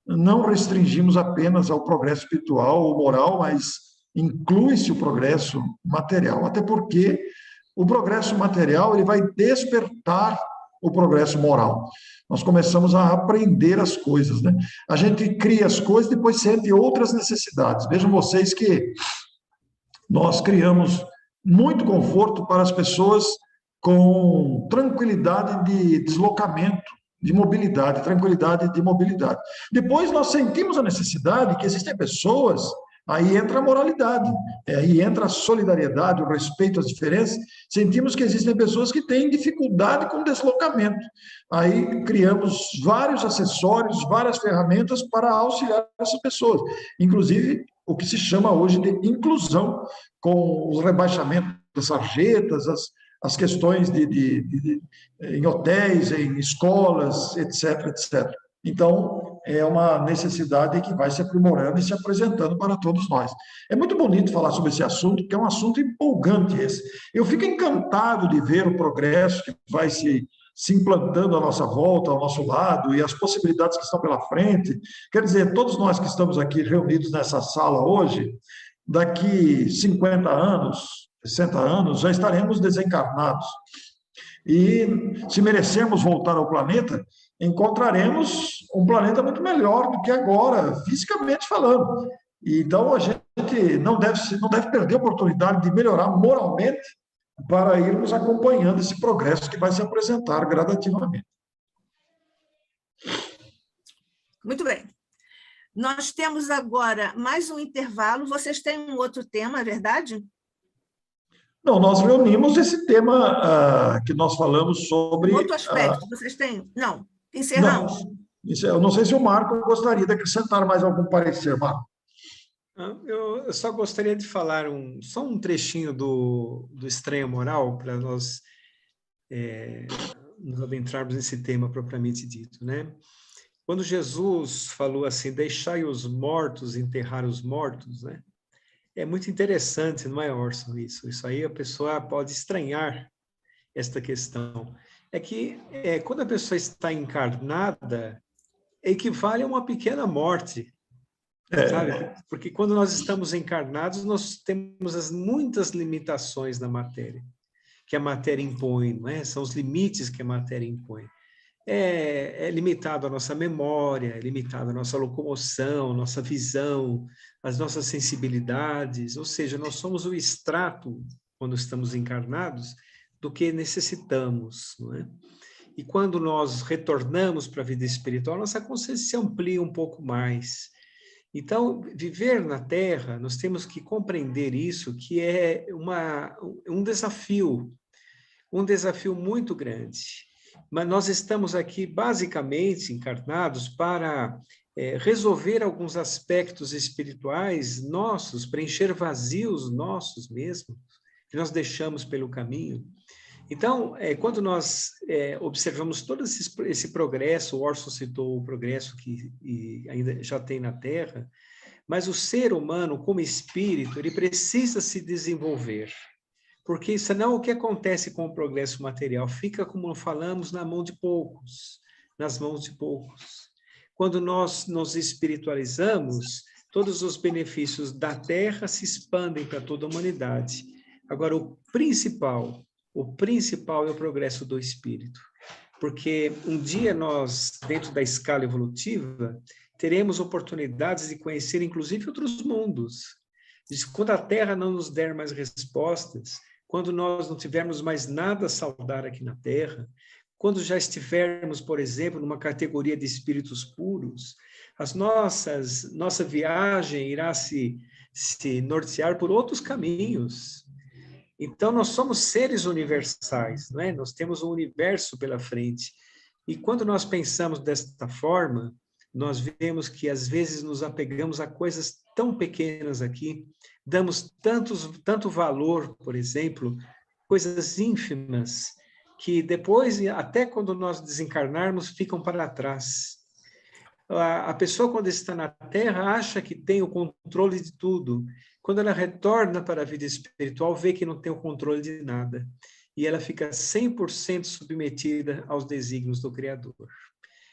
não restringimos apenas ao progresso espiritual ou moral, mas inclui-se o progresso material, até porque o progresso material ele vai despertar o progresso moral. Nós começamos a aprender as coisas, né? A gente cria as coisas, depois sente outras necessidades. Vejam vocês que nós criamos muito conforto para as pessoas com tranquilidade de deslocamento, de mobilidade, tranquilidade de mobilidade. Depois nós sentimos a necessidade que existem pessoas, aí entra a moralidade, aí entra a solidariedade, o respeito às diferenças. Sentimos que existem pessoas que têm dificuldade com deslocamento. Aí criamos vários acessórios, várias ferramentas para auxiliar essas pessoas. Inclusive, o que se chama hoje de inclusão, com os rebaixamentos das sarjetas, as questões em hotéis, em escolas, etc, etc. Então, é uma necessidade que vai se aprimorando e se apresentando para todos nós. É muito bonito falar sobre esse assunto, que é um assunto empolgante esse. Eu fico encantado de ver o progresso que vai se implantando à nossa volta, ao nosso lado, e as possibilidades que estão pela frente. Quer dizer, todos nós que estamos aqui reunidos nessa sala hoje, daqui 50 anos, 60 anos, já estaremos desencarnados. E se merecermos voltar ao planeta, encontraremos um planeta muito melhor do que agora, fisicamente falando. E então, a gente não deve perder a oportunidade de melhorar moralmente para irmos acompanhando esse progresso que vai se apresentar gradativamente. Muito bem. Nós temos agora mais um intervalo. Vocês têm um outro tema, é verdade? Não, nós reunimos esse tema que nós falamos sobre... Outro aspecto, vocês têm? Não, encerramos. Não, eu não sei se o Marco gostaria de acrescentar mais algum parecer, Marco. Eu só gostaria de falar só um trechinho do Estranha Moral, para nós nos adentrarmos nesse tema propriamente dito, né? Quando Jesus falou assim, deixai os mortos enterrar os mortos, né? É muito interessante, não é, Orson, isso? Isso aí a pessoa pode estranhar esta questão. É que quando a pessoa está encarnada, equivale a uma pequena morte, sabe? Porque quando nós estamos encarnados, nós temos muitas limitações na matéria, que a matéria impõe, não é? São os limites que a matéria impõe. É limitado a nossa memória, é limitado a nossa locomoção, nossa visão, as nossas sensibilidades, ou seja, nós somos o extrato, quando estamos encarnados, do que necessitamos, não é? E quando nós retornamos para a vida espiritual, nossa consciência se amplia um pouco mais. Então, viver na Terra, nós temos que compreender isso, que é um desafio muito grande. Mas nós estamos aqui basicamente encarnados para resolver alguns aspectos espirituais nossos, preencher vazios nossos mesmos, que nós deixamos pelo caminho. Então, quando nós observamos todo esse progresso, o Orson citou o progresso que ainda já tem na Terra, mas o ser humano, como espírito, ele precisa se desenvolver. Porque senão o que acontece com o progresso material? Fica, como falamos, na mão de poucos, nas mãos de poucos. Quando nós nos espiritualizamos, todos os benefícios da Terra se expandem para toda a humanidade. Agora, o principal é o progresso do espírito. Porque um dia nós, dentro da escala evolutiva, teremos oportunidades de conhecer, inclusive, outros mundos. Quando a Terra não nos der mais respostas, quando nós não tivermos mais nada a saudar aqui na Terra, quando já estivermos, por exemplo, numa categoria de espíritos puros, nossa viagem irá se nortear por outros caminhos. Então, nós somos seres universais, não é? Nós temos um universo pela frente. E quando nós pensamos desta forma, nós vemos que, às vezes, nos apegamos a coisas tão pequenas aqui, damos tanto valor, por exemplo, coisas ínfimas, que depois, até quando nós desencarnarmos, ficam para trás. A pessoa, quando está na Terra, acha que tem o controle de tudo. Quando ela retorna para a vida espiritual, vê que não tem o controle de nada. E ela fica 100% submetida aos desígnios do Criador.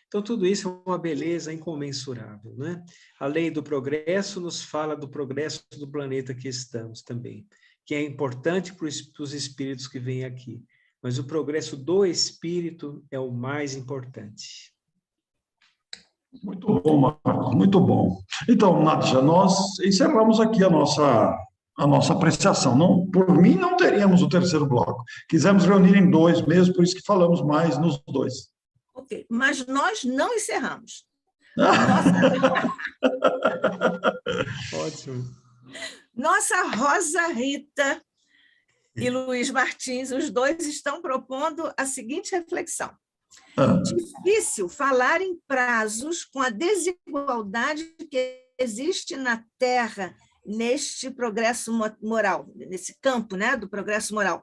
Então, tudo isso é uma beleza incomensurável, né? A lei do progresso nos fala do progresso do planeta que estamos também, que é importante para os espíritos que vêm aqui. Mas o progresso do espírito é o mais importante. Muito bom, Marcos, muito bom. Então, Nádia, nós encerramos aqui a nossa apreciação. Não, por mim, não teríamos o terceiro bloco. Quisemos reunir em dois mesmo, por isso que falamos mais nos dois. Ok, mas nós não encerramos. Ótimo. Nossa Rosa Rita e Luiz Martins, os dois estão propondo a seguinte reflexão. Difícil falar em prazos com a desigualdade que existe na Terra neste progresso moral, nesse campo, né, do progresso moral.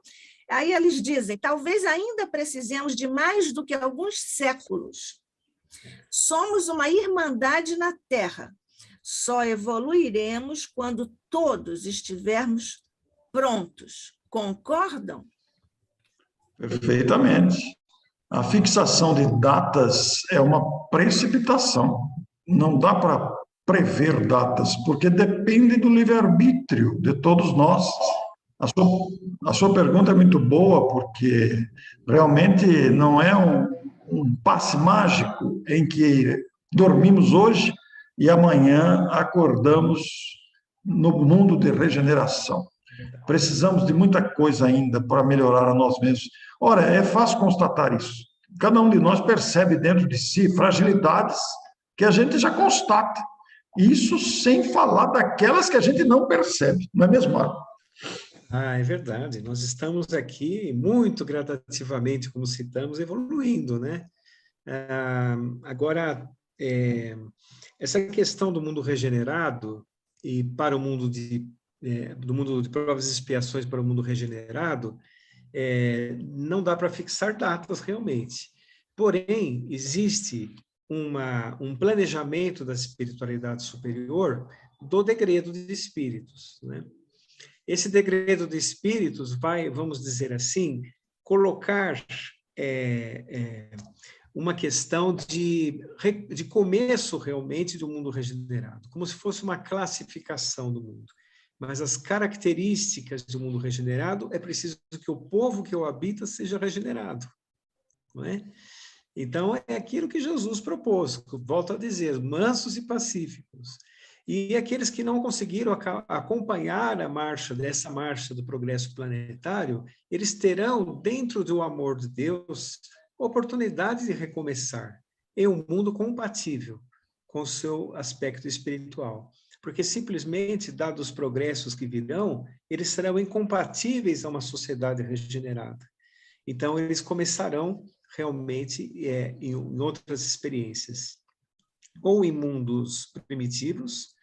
Aí eles dizem, talvez ainda precisemos de mais do que alguns séculos Somos uma irmandade na Terra. Só evoluiremos quando todos estivermos prontos. Concordam? Perfeitamente. A fixação de datas é uma precipitação. Não dá para prever datas, porque depende do livre-arbítrio de todos nós. A sua pergunta é muito boa, porque realmente não é um passe mágico em que dormimos hoje e amanhã acordamos no mundo de regeneração. Precisamos de muita coisa ainda para melhorar a nós mesmos. Ora, é fácil constatar isso. Cada um de nós percebe dentro de si fragilidades que a gente já constata. Isso sem falar daquelas que a gente não percebe, não é mesmo, Marco? É verdade. Nós estamos aqui muito gradativamente, como citamos, evoluindo, né? Agora, essa questão do mundo regenerado e para o mundo do mundo de provas e expiações para o mundo regenerado, não dá para fixar datas realmente. Porém, existe um planejamento da espiritualidade superior do degredo de espíritos, né? Esse degredo de espíritos vai, vamos dizer assim, colocar uma questão de começo realmente do mundo regenerado, como se fosse uma classificação do mundo. Mas as características do mundo regenerado, é preciso que o povo que o habita seja regenerado, não é? Então, é aquilo que Jesus propôs, volto a dizer, mansos e pacíficos. E aqueles que não conseguiram acompanhar essa marcha do progresso planetário, eles terão, dentro do amor de Deus, oportunidade de recomeçar em um mundo compatível com o seu aspecto espiritual. Porque simplesmente, dados os progressos que virão, eles serão incompatíveis a uma sociedade regenerada. Então, eles começarão realmente em outras experiências, ou em mundos primitivos,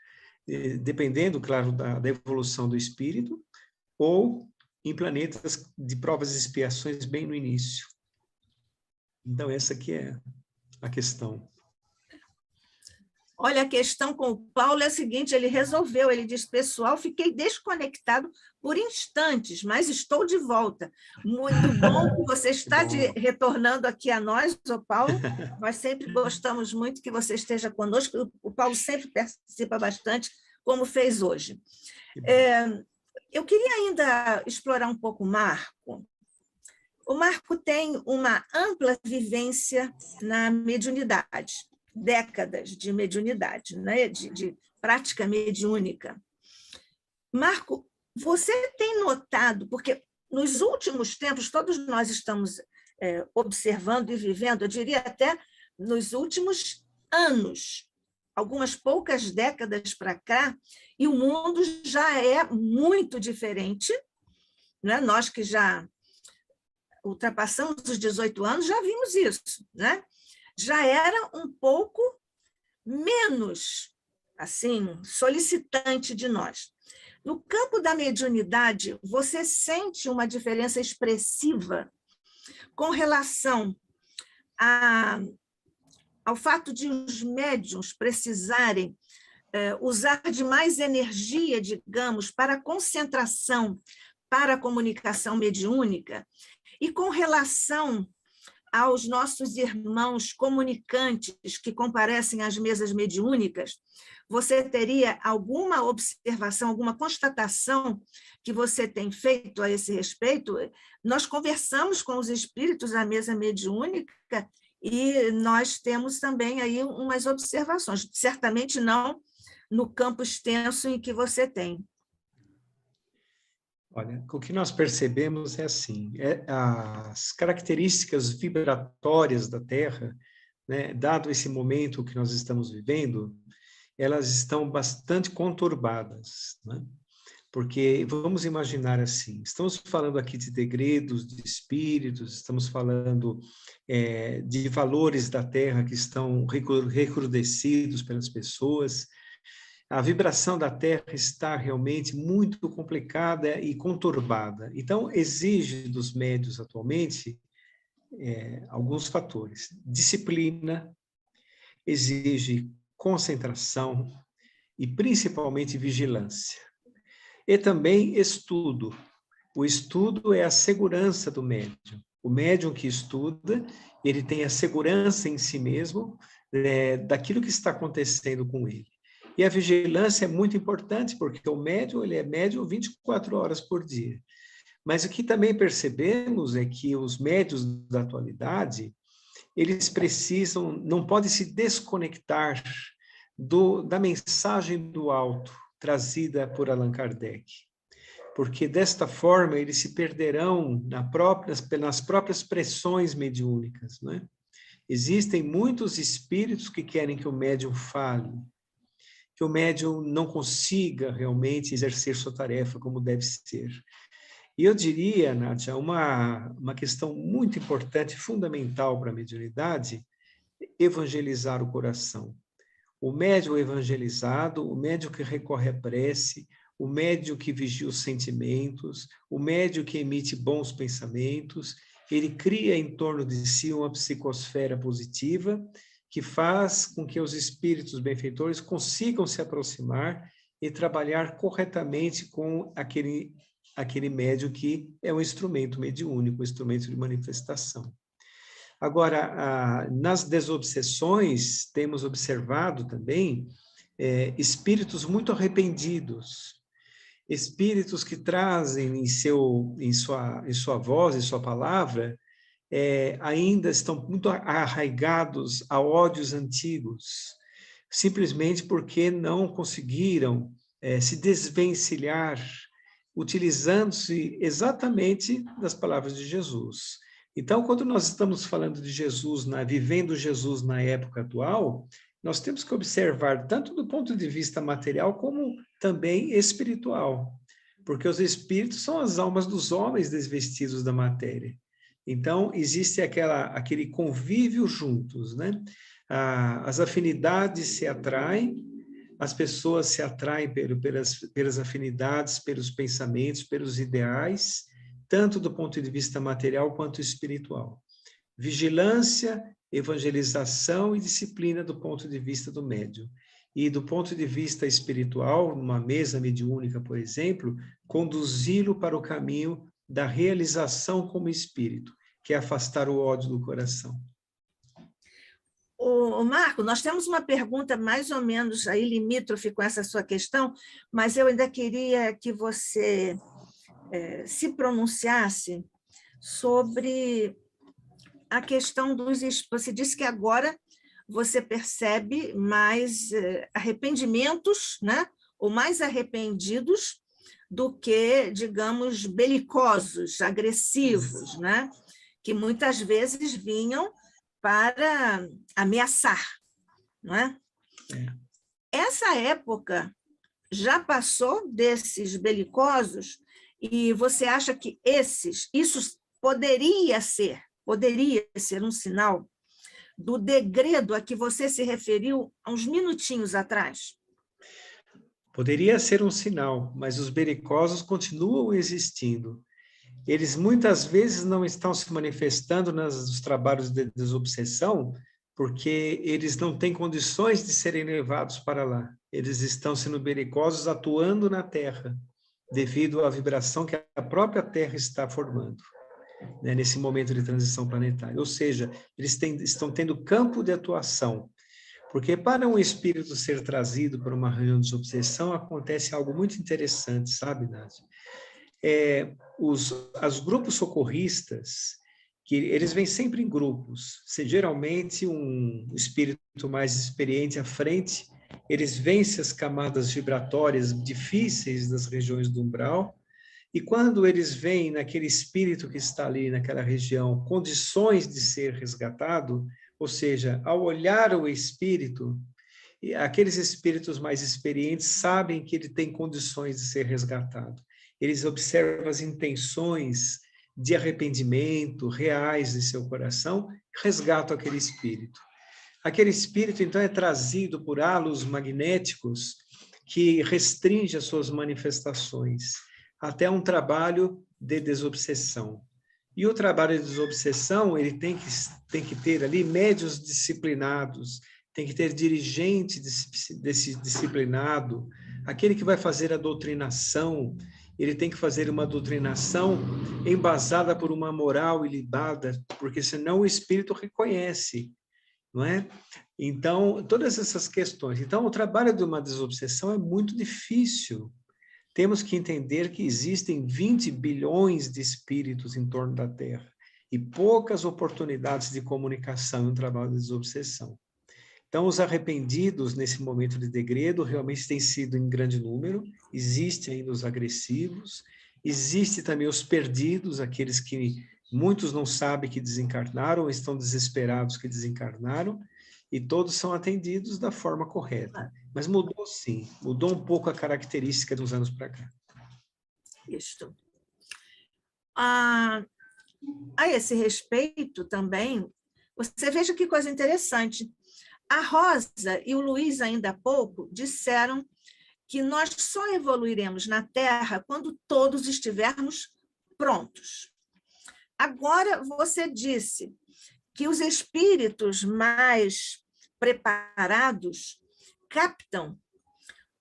dependendo, claro, da evolução do espírito, ou em planetas de provas e expiações bem no início. Então, essa aqui é a questão. Olha, a questão com o Paulo é a seguinte, ele resolveu, ele diz, pessoal, fiquei desconectado por instantes, mas estou de volta. Muito bom que você está retornando aqui a nós, ô Paulo. Nós sempre gostamos muito que você esteja conosco. O Paulo sempre participa bastante, como fez hoje. Eu queria ainda explorar um pouco o Marco. O Marco tem uma ampla vivência na mediunidade, décadas de mediunidade, né? de prática mediúnica. Marco, você tem notado, porque nos últimos tempos, todos nós estamos observando e vivendo, eu diria até nos últimos anos, algumas poucas décadas para cá, e o mundo já é muito diferente, né? Nós que já ultrapassamos os 18 anos, já vimos isso, né? Já era um pouco menos assim, solicitante de nós. No campo da mediunidade, você sente uma diferença expressiva com relação ao fato de os médiuns precisarem usar de mais energia, digamos, para a concentração, para a comunicação mediúnica, e com relação aos nossos irmãos comunicantes que comparecem às mesas mediúnicas, você teria alguma observação, alguma constatação que você tem feito a esse respeito? Nós conversamos com os espíritos à mesa mediúnica e nós temos também aí umas observações, certamente não no campo extenso em que você tem. Olha, o que nós percebemos é assim, as características vibratórias da Terra, né, dado esse momento que nós estamos vivendo, elas estão bastante conturbadas, né? Porque, vamos imaginar assim, estamos falando aqui de degredos, de espíritos, estamos falando de valores da Terra que estão recrudescidos pelas pessoas. A vibração da Terra está realmente muito complicada e conturbada. Então, exige dos médiuns atualmente alguns fatores. Disciplina, exige concentração e principalmente vigilância. E também estudo. O estudo é a segurança do médium. O médium que estuda, ele tem a segurança em si mesmo daquilo que está acontecendo com ele. E a vigilância é muito importante, porque o médium, ele é médium 24 horas por dia. Mas o que também percebemos é que os médiuns da atualidade, eles precisam, não podem se desconectar da mensagem do alto, trazida por Allan Kardec. Porque desta forma eles se perderão nas próprias pressões mediúnicas, né? Existem muitos espíritos que querem que o médium fale, que o médium não consiga realmente exercer sua tarefa como deve ser. E eu diria, Nádia, uma questão muito importante, fundamental para a mediunidade, evangelizar o coração. O médium evangelizado, o médium que recorre à prece, o médium que vigia os sentimentos, o médium que emite bons pensamentos, ele cria em torno de si uma psicosfera positiva que faz com que os espíritos benfeitores consigam se aproximar e trabalhar corretamente com aquele médium que é um instrumento mediúnico, um instrumento de manifestação. Agora, nas desobsessões, temos observado também espíritos muito arrependidos, espíritos que trazem em sua voz, em sua palavra, ainda estão muito arraigados a ódios antigos, simplesmente porque não conseguiram se desvencilhar, utilizando-se exatamente das palavras de Jesus. Então, quando nós estamos falando de Jesus, vivendo Jesus na época atual, nós temos que observar tanto do ponto de vista material como também espiritual, porque os espíritos são as almas dos homens desvestidos da matéria. Então, existe aquele convívio juntos, né? As afinidades se atraem, as pessoas se atraem pelas afinidades, pelos pensamentos, pelos ideais, tanto do ponto de vista material quanto espiritual. Vigilância, evangelização e disciplina do ponto de vista do médium. E do ponto de vista espiritual, numa mesa mediúnica, por exemplo, conduzi-lo para o caminho da realização como espírito, que é afastar o ódio do coração. Ô, Marco, nós temos uma pergunta mais ou menos aí limítrofe com essa sua questão, mas eu ainda queria que você se pronunciasse sobre a questão dos... Você disse que agora você percebe mais arrependimentos, né? Ou mais arrependidos do que, digamos, belicosos, agressivos, né? Que muitas vezes vinham para ameaçar, não é? Essa época já passou desses belicosos e você acha que isso poderia ser um sinal do degredo a que você se referiu há uns minutinhos atrás? Poderia ser um sinal, mas os belicosos continuam existindo. Eles muitas vezes não estão se manifestando nos trabalhos de desobsessão, porque eles não têm condições de serem levados para lá. Eles estão sendo belicosos atuando na Terra, devido à vibração que a própria Terra está formando, né, nesse momento de transição planetária. Ou seja, eles estão tendo campo de atuação. Porque para um espírito ser trazido para uma reunião de desobsessão, acontece algo muito interessante, sabe, Nádia? Os grupos socorristas, que eles vêm sempre em grupos, geralmente um espírito mais experiente à frente, eles vencem as camadas vibratórias difíceis das regiões do umbral, e quando eles veem naquele espírito que está ali naquela região condições de ser resgatado, ou seja, ao olhar o espírito, aqueles espíritos mais experientes sabem que ele tem condições de ser resgatado. Eles observam as intenções de arrependimento reais de seu coração, resgatam aquele espírito. Aquele espírito, então, é trazido por halos magnéticos que restringe as suas manifestações, até um trabalho de desobsessão. E o trabalho de desobsessão, ele tem que ter ali médiuns disciplinados, tem que ter dirigente disciplinado, aquele que vai fazer a doutrinação, ele tem que fazer uma doutrinação embasada por uma moral ilibada, porque senão o espírito reconhece, não é? Então, todas essas questões. Então, o trabalho de uma desobsessão é muito difícil. Temos que entender que existem 20 bilhões de espíritos em torno da Terra e poucas oportunidades de comunicação em um trabalho de desobsessão. Então, os arrependidos nesse momento de degredo realmente têm sido em grande número, existe ainda os agressivos, existe também os perdidos, aqueles que muitos não sabem que desencarnaram, ou estão desesperados que desencarnaram, e todos são atendidos da forma correta. Mas mudou sim, mudou um pouco a característica dos anos para cá. Isso. A esse respeito também, você veja que coisa interessante. A Rosa e o Luiz, ainda há pouco, disseram que nós só evoluiremos na Terra quando todos estivermos prontos. Agora, você disse que os espíritos mais preparados captam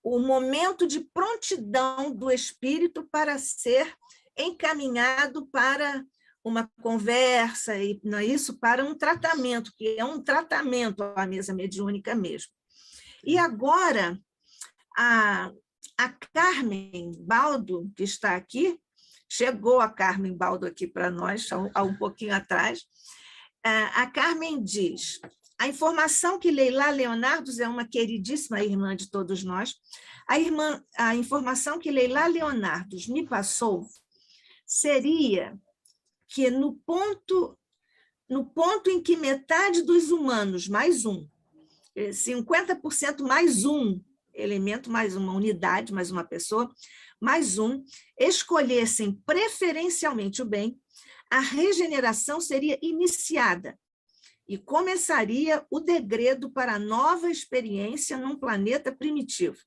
o momento de prontidão do espírito para ser encaminhado para uma conversa, e não é isso, para um tratamento, que é um tratamento à mesa mediúnica mesmo. E agora, a Carmen Baldo, que está aqui, chegou a Carmen Baldo aqui para nós, há um pouquinho atrás, a Carmen diz: a informação que Leila Leonardo é uma queridíssima irmã de todos nós, a informação que Leila Leonardo me passou seria que no ponto em que metade dos humanos, mais 50% mais um elemento, mais uma unidade, mais uma pessoa, mais escolhessem preferencialmente o bem, a regeneração seria iniciada e começaria o degredo para nova experiência num planeta primitivo.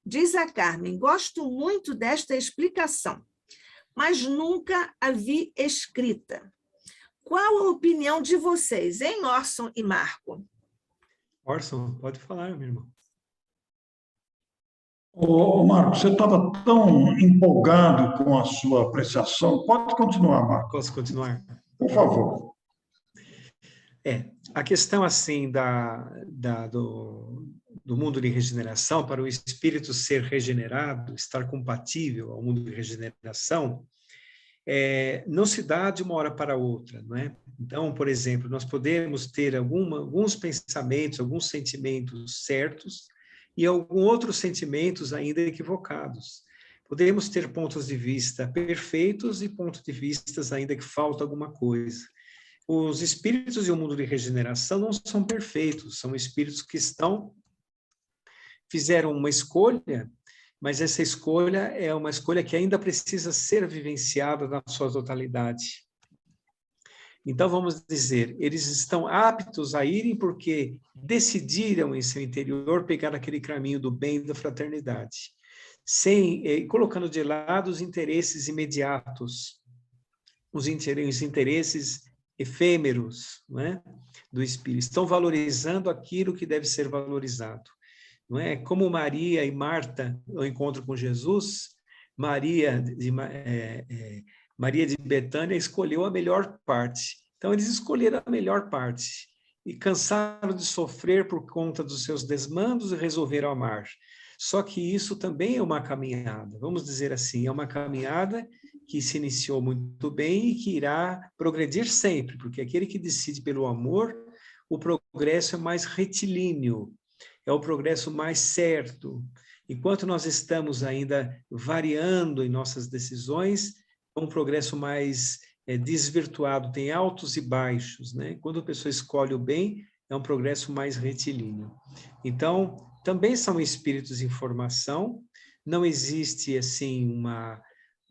Diz a Carmen: gosto muito desta explicação, mas nunca a vi escrita. Qual a opinião de vocês, hein, Orson e Marco? Orson, pode falar, meu irmão. Ô, Marco, você estava tão empolgado com a sua apreciação. Pode continuar, Marco. Posso continuar? Por favor. A questão assim do mundo de regeneração, para o espírito ser regenerado, estar compatível ao mundo de regeneração, não se dá de uma hora para outra, não é? Então, por exemplo, nós podemos ter alguns pensamentos, alguns sentimentos certos e alguns outros sentimentos ainda equivocados. Podemos ter pontos de vista perfeitos e pontos de vista ainda que falta alguma coisa. Os espíritos e o mundo de regeneração não são perfeitos, são espíritos que fizeram uma escolha, mas essa escolha é uma escolha que ainda precisa ser vivenciada na sua totalidade. Então, vamos dizer, eles estão aptos a irem porque decidiram em seu interior pegar aquele caminho do bem e da fraternidade, colocando de lado os interesses imediatos, os interesses efêmeros, não é? Do espírito. Estão valorizando aquilo que deve ser valorizado. Não é? Como Maria e Marta, no encontro com Jesus, Maria de Betânia escolheu a melhor parte. Então, eles escolheram a melhor parte e cansaram de sofrer por conta dos seus desmandos e resolveram amar. Só que isso também é uma caminhada, vamos dizer assim, é uma caminhada que se iniciou muito bem e que irá progredir sempre, porque aquele que decide pelo amor, o progresso é mais retilíneo, é o progresso mais certo. Enquanto nós estamos ainda variando em nossas decisões, é um progresso mais desvirtuado, tem altos e baixos, né? Quando a pessoa escolhe o bem, é um progresso mais retilíneo. Então, também são espíritos em formação, não existe, assim,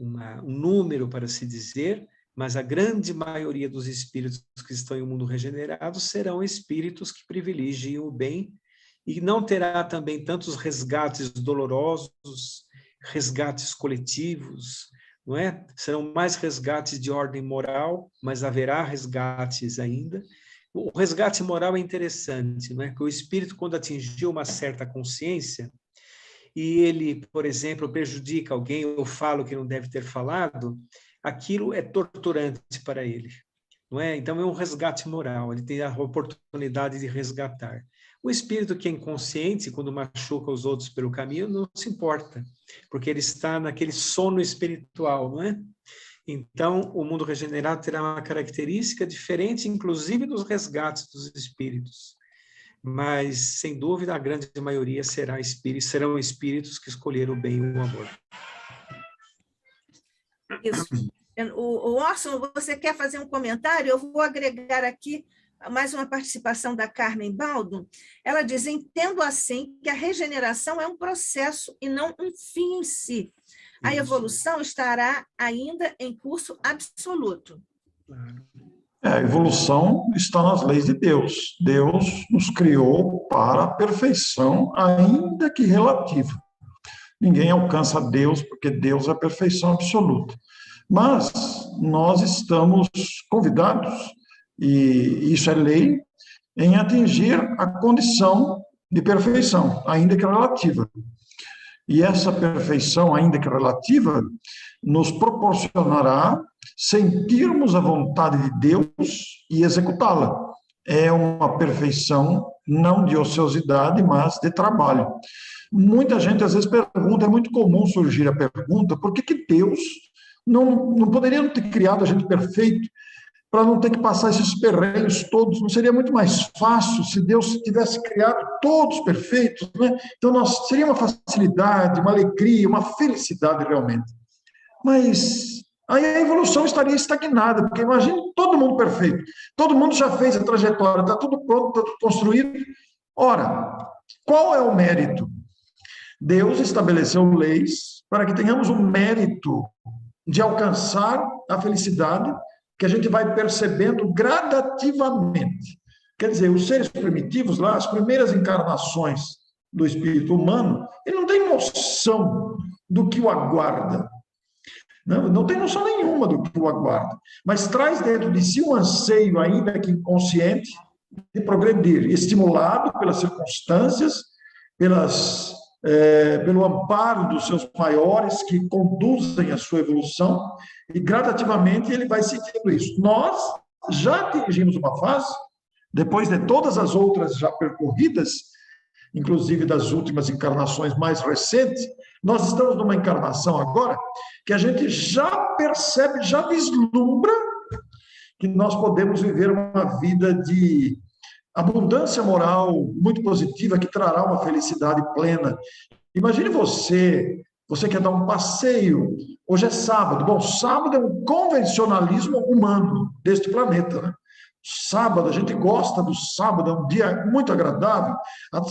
um número para se dizer, mas a grande maioria dos espíritos que estão em um mundo regenerado serão espíritos que privilegiam o bem e não terá também tantos resgates dolorosos, resgates coletivos, não é? Serão mais resgates de ordem moral, mas haverá resgates ainda, O resgate moral é interessante, não é? Que o espírito, quando atingiu uma certa consciência, e ele, por exemplo, prejudica alguém ou fala o que não deve ter falado, aquilo é torturante para ele, não é? Então é um resgate moral, ele tem a oportunidade de resgatar. O espírito que é inconsciente, quando machuca os outros pelo caminho, não se importa, porque ele está naquele sono espiritual, não é? Então, o mundo regenerado terá uma característica diferente, inclusive dos resgates dos espíritos. Mas, sem dúvida, a grande maioria serão espíritos que escolheram o bem e o amor. Isso. O Orson, você quer fazer um comentário? Eu vou agregar aqui mais uma participação da Carmen Baldo. Ela diz: entendo assim que a regeneração é um processo e não um fim em si. A evolução estará ainda em curso absoluto. A evolução está nas leis de Deus. Deus nos criou para a perfeição, ainda que relativa. Ninguém alcança Deus, porque Deus é a perfeição absoluta. Mas nós estamos convidados, e isso é lei, em atingir a condição de perfeição, ainda que relativa. E essa perfeição, ainda que relativa, nos proporcionará sentirmos a vontade de Deus e executá-la. É uma perfeição não de ociosidade, mas de trabalho. Muita gente às vezes pergunta, é muito comum surgir a pergunta, por que Deus não poderia ter criado a gente perfeito para não ter que passar esses perrengues todos? Não seria muito mais fácil se Deus tivesse criado todos perfeitos, né? Então, seria uma facilidade, uma alegria, uma felicidade realmente. Mas aí a evolução estaria estagnada, porque imagine todo mundo perfeito, todo mundo já fez a trajetória, está tudo pronto, está tudo construído. Ora, qual é o mérito? Deus estabeleceu leis para que tenhamos o mérito de alcançar a felicidade, que a gente vai percebendo gradativamente. Quer dizer, os seres primitivos lá, as primeiras encarnações do espírito humano, ele não tem noção do que o aguarda. Não tem noção nenhuma do que o aguarda. Mas traz dentro de si um anseio, ainda que inconsciente, de progredir, estimulado pelas circunstâncias, pelo amparo dos seus maiores que conduzem a sua evolução, e gradativamente ele vai sentindo isso. Nós já atingimos uma fase, depois de todas as outras já percorridas, inclusive das últimas encarnações mais recentes, nós estamos numa encarnação agora que a gente já percebe, já vislumbra que nós podemos viver uma vida de abundância moral muito positiva, que trará uma felicidade plena. Imagine você quer dar um passeio, hoje é sábado. Bom, sábado é um convencionalismo humano deste planeta, né? Sábado, a gente gosta do sábado, é um dia muito agradável.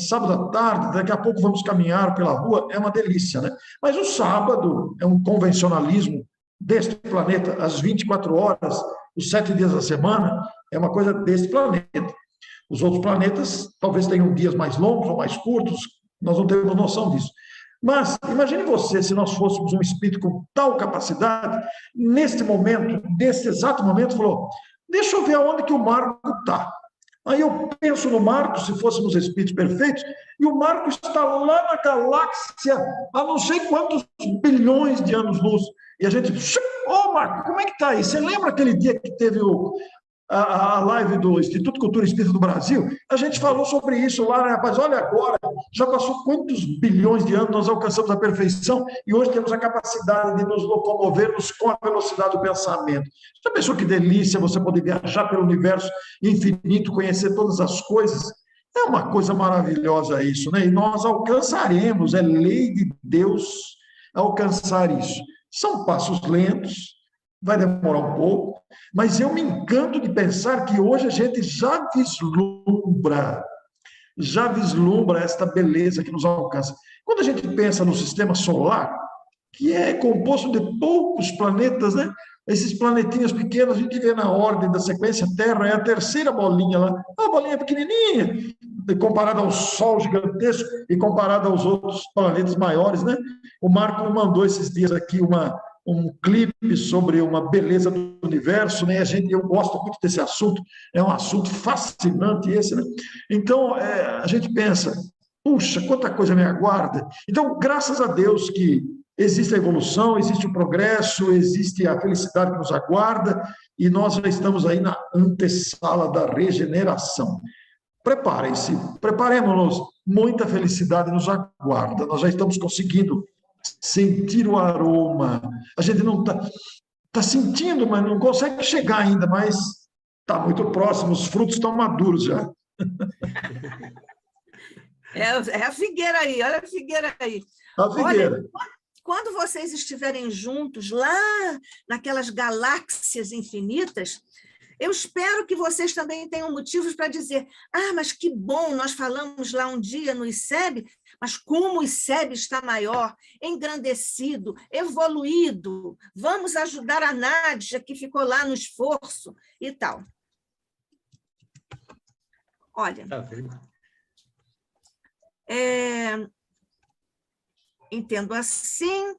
Sábado à tarde, daqui a pouco vamos caminhar pela rua, é uma delícia, né? Mas o sábado é um convencionalismo deste planeta, às 24 horas, os 7 dias da semana, é uma coisa deste planeta. Os outros planetas talvez tenham dias mais longos ou mais curtos, nós não temos noção disso. Mas imagine você, se nós fôssemos um espírito com tal capacidade, neste momento, nesse exato momento, falou: deixa eu ver aonde que o Marco está. Aí eu penso no Marco, se fôssemos espíritos perfeitos, e o Marco está lá na galáxia, a não sei quantos bilhões de anos-luz. E a gente, Marco, como é que está aí? Você lembra aquele dia que teve a live do Instituto Cultura Espírita do Brasil? A gente falou sobre isso lá, né, rapaz? Olha agora, já passou quantos bilhões de anos, nós alcançamos a perfeição e hoje temos a capacidade de nos locomovermos com a velocidade do pensamento. Já pensou que delícia você poder viajar pelo universo infinito, conhecer todas as coisas? É uma coisa maravilhosa isso, né? E nós alcançaremos, é lei de Deus alcançar isso. São passos lentos, vai demorar um pouco, mas eu me encanto de pensar que hoje a gente já vislumbra esta beleza que nos alcança. Quando a gente pensa no sistema solar, que é composto de poucos planetas, né? Esses planetinhos pequenos, a gente vê na ordem da sequência, Terra é a terceira bolinha lá, uma bolinha pequenininha, comparada ao Sol gigantesco e comparada aos outros planetas maiores, né? O Marco mandou esses dias aqui um clipe sobre uma beleza do universo, né? Eu gosto muito desse assunto, é um assunto fascinante esse, né? Então, a gente pensa, puxa, quanta coisa me aguarda. Então, graças a Deus que existe a evolução, existe o progresso, existe a felicidade que nos aguarda, e nós já estamos aí na antessala da regeneração. Preparem-se, preparemos-nos, muita felicidade nos aguarda, nós já estamos conseguindo sentir o aroma, a gente não está sentindo, mas não consegue chegar ainda, mas está muito próximo, os frutos estão maduros já. É a figueira aí, olha a figueira aí. A figueira. Olha, quando vocês estiverem juntos lá naquelas galáxias infinitas, eu espero que vocês também tenham motivos para dizer: ah, mas que bom, nós falamos lá um dia no ICEB, mas como o ICEB está maior, engrandecido, evoluído, vamos ajudar a Nádia, que ficou lá no esforço e tal. Olha, entendo assim.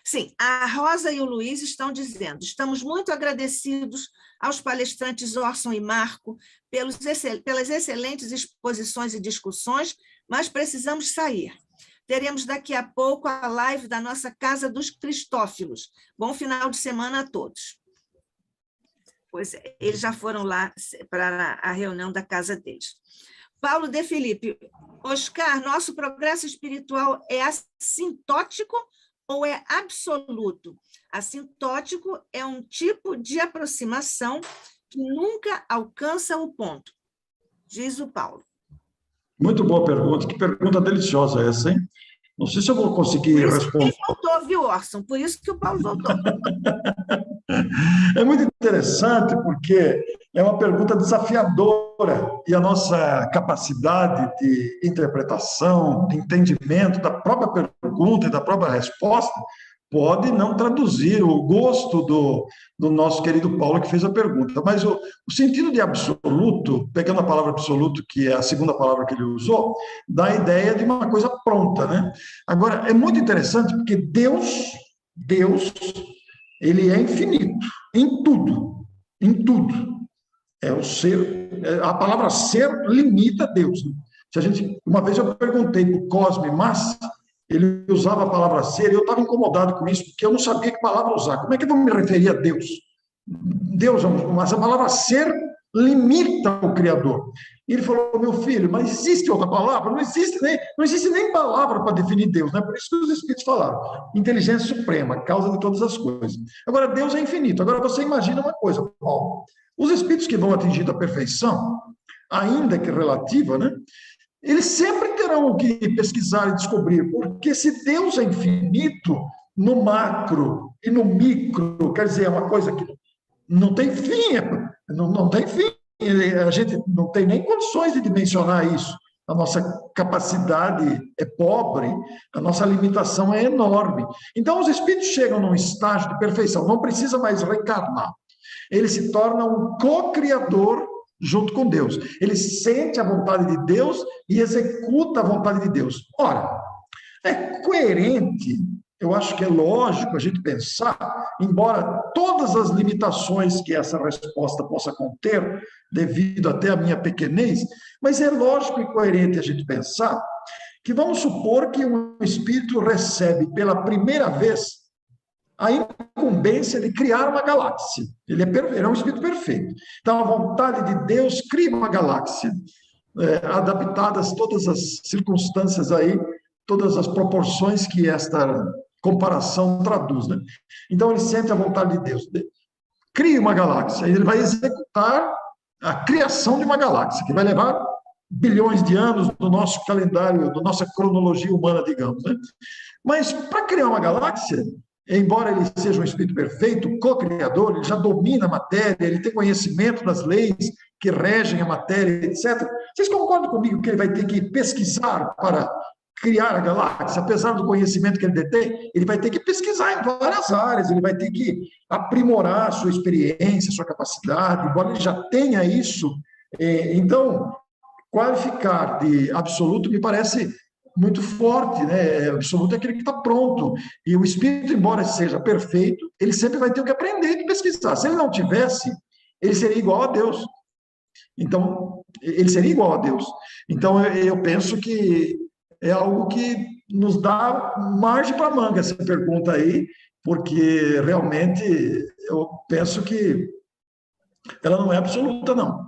Sim, a Rosa e o Luiz estão dizendo: estamos muito agradecidos aos palestrantes Orson e Marco pelas excelentes exposições e discussões, mas precisamos sair. Teremos daqui a pouco a live da nossa Casa dos Cristófilos. Bom final de semana a todos. Pois é, eles já foram lá para a reunião da casa deles. Paulo de Felipe: Oscar, nosso progresso espiritual é assintótico ou é absoluto? Assintótico é um tipo de aproximação que nunca alcança o ponto, diz o Paulo. Muito boa pergunta, que pergunta deliciosa essa, hein? Não sei se eu vou conseguir responder. Quem voltou, viu, Orson? Por isso que o Paulo voltou. É muito interessante porque é uma pergunta desafiadora e a nossa capacidade de interpretação, de entendimento da própria pergunta e da própria resposta pode não traduzir o gosto do nosso querido Paulo que fez a pergunta. Mas o sentido de absoluto, pegando a palavra absoluto, que é a segunda palavra que ele usou, dá a ideia de uma coisa pronta, né? Agora, é muito interessante porque Deus, ele é infinito, em tudo, em tudo. É o ser, a palavra ser limita Deus. Uma vez eu perguntei para o Cosme Massa, ele usava a palavra ser, e eu estava incomodado com isso, porque eu não sabia que palavra usar. Como é que eu vou me referir a Deus? Deus, mas a palavra ser limita o Criador. E ele falou: meu filho, mas existe outra palavra? Não existe nem palavra para definir Deus, né? Por isso que os Espíritos falaram: inteligência suprema, causa de todas as coisas. Agora, Deus é infinito. Agora, você imagina uma coisa, Paulo: os Espíritos que vão atingindo a perfeição, ainda que relativa, né? Eles sempre terão que pesquisar e descobrir, porque se Deus é infinito, no macro e no micro, quer dizer, é uma coisa que não tem fim, não tem fim, a gente não tem nem condições de dimensionar isso. A nossa capacidade é pobre, a nossa limitação é enorme. Então, os espíritos chegam num estágio de perfeição, não precisa mais reencarnar. Ele se torna um co-criador junto com Deus. Ele sente a vontade de Deus e executa a vontade de Deus. Ora, é coerente, eu acho que é lógico a gente pensar, embora todas as limitações que essa resposta possa conter, devido até à minha pequenez, mas é lógico e coerente a gente pensar que vamos supor que um espírito recebe pela primeira vez a incumbência de criar uma galáxia. Ele é um espírito perfeito. Então, a vontade de Deus cria uma galáxia, adaptadas todas as circunstâncias aí, todas as proporções que esta comparação traduz, né? Então, ele sente a vontade de Deus. Cria uma galáxia, ele vai executar a criação de uma galáxia, que vai levar bilhões de anos do nosso calendário, da nossa cronologia humana, digamos, né? Mas, para criar uma galáxia, embora ele seja um espírito perfeito, co-criador, ele já domina a matéria, ele tem conhecimento das leis que regem a matéria, etc. Vocês concordam comigo que ele vai ter que pesquisar para criar a galáxia? Apesar do conhecimento que ele detém, ele vai ter que pesquisar em várias áreas, ele vai ter que aprimorar a sua experiência, a sua capacidade, embora ele já tenha isso. Então, qualificar de absoluto me parece muito forte, né? O absoluto é aquele que está pronto. E o espírito, embora seja perfeito, ele sempre vai ter o que aprender e pesquisar. Se ele não tivesse, ele seria igual a Deus. Então, ele seria igual a Deus. Então, eu penso que é algo que nos dá margem para manga, essa pergunta aí, porque realmente eu penso que ela não é absoluta, não.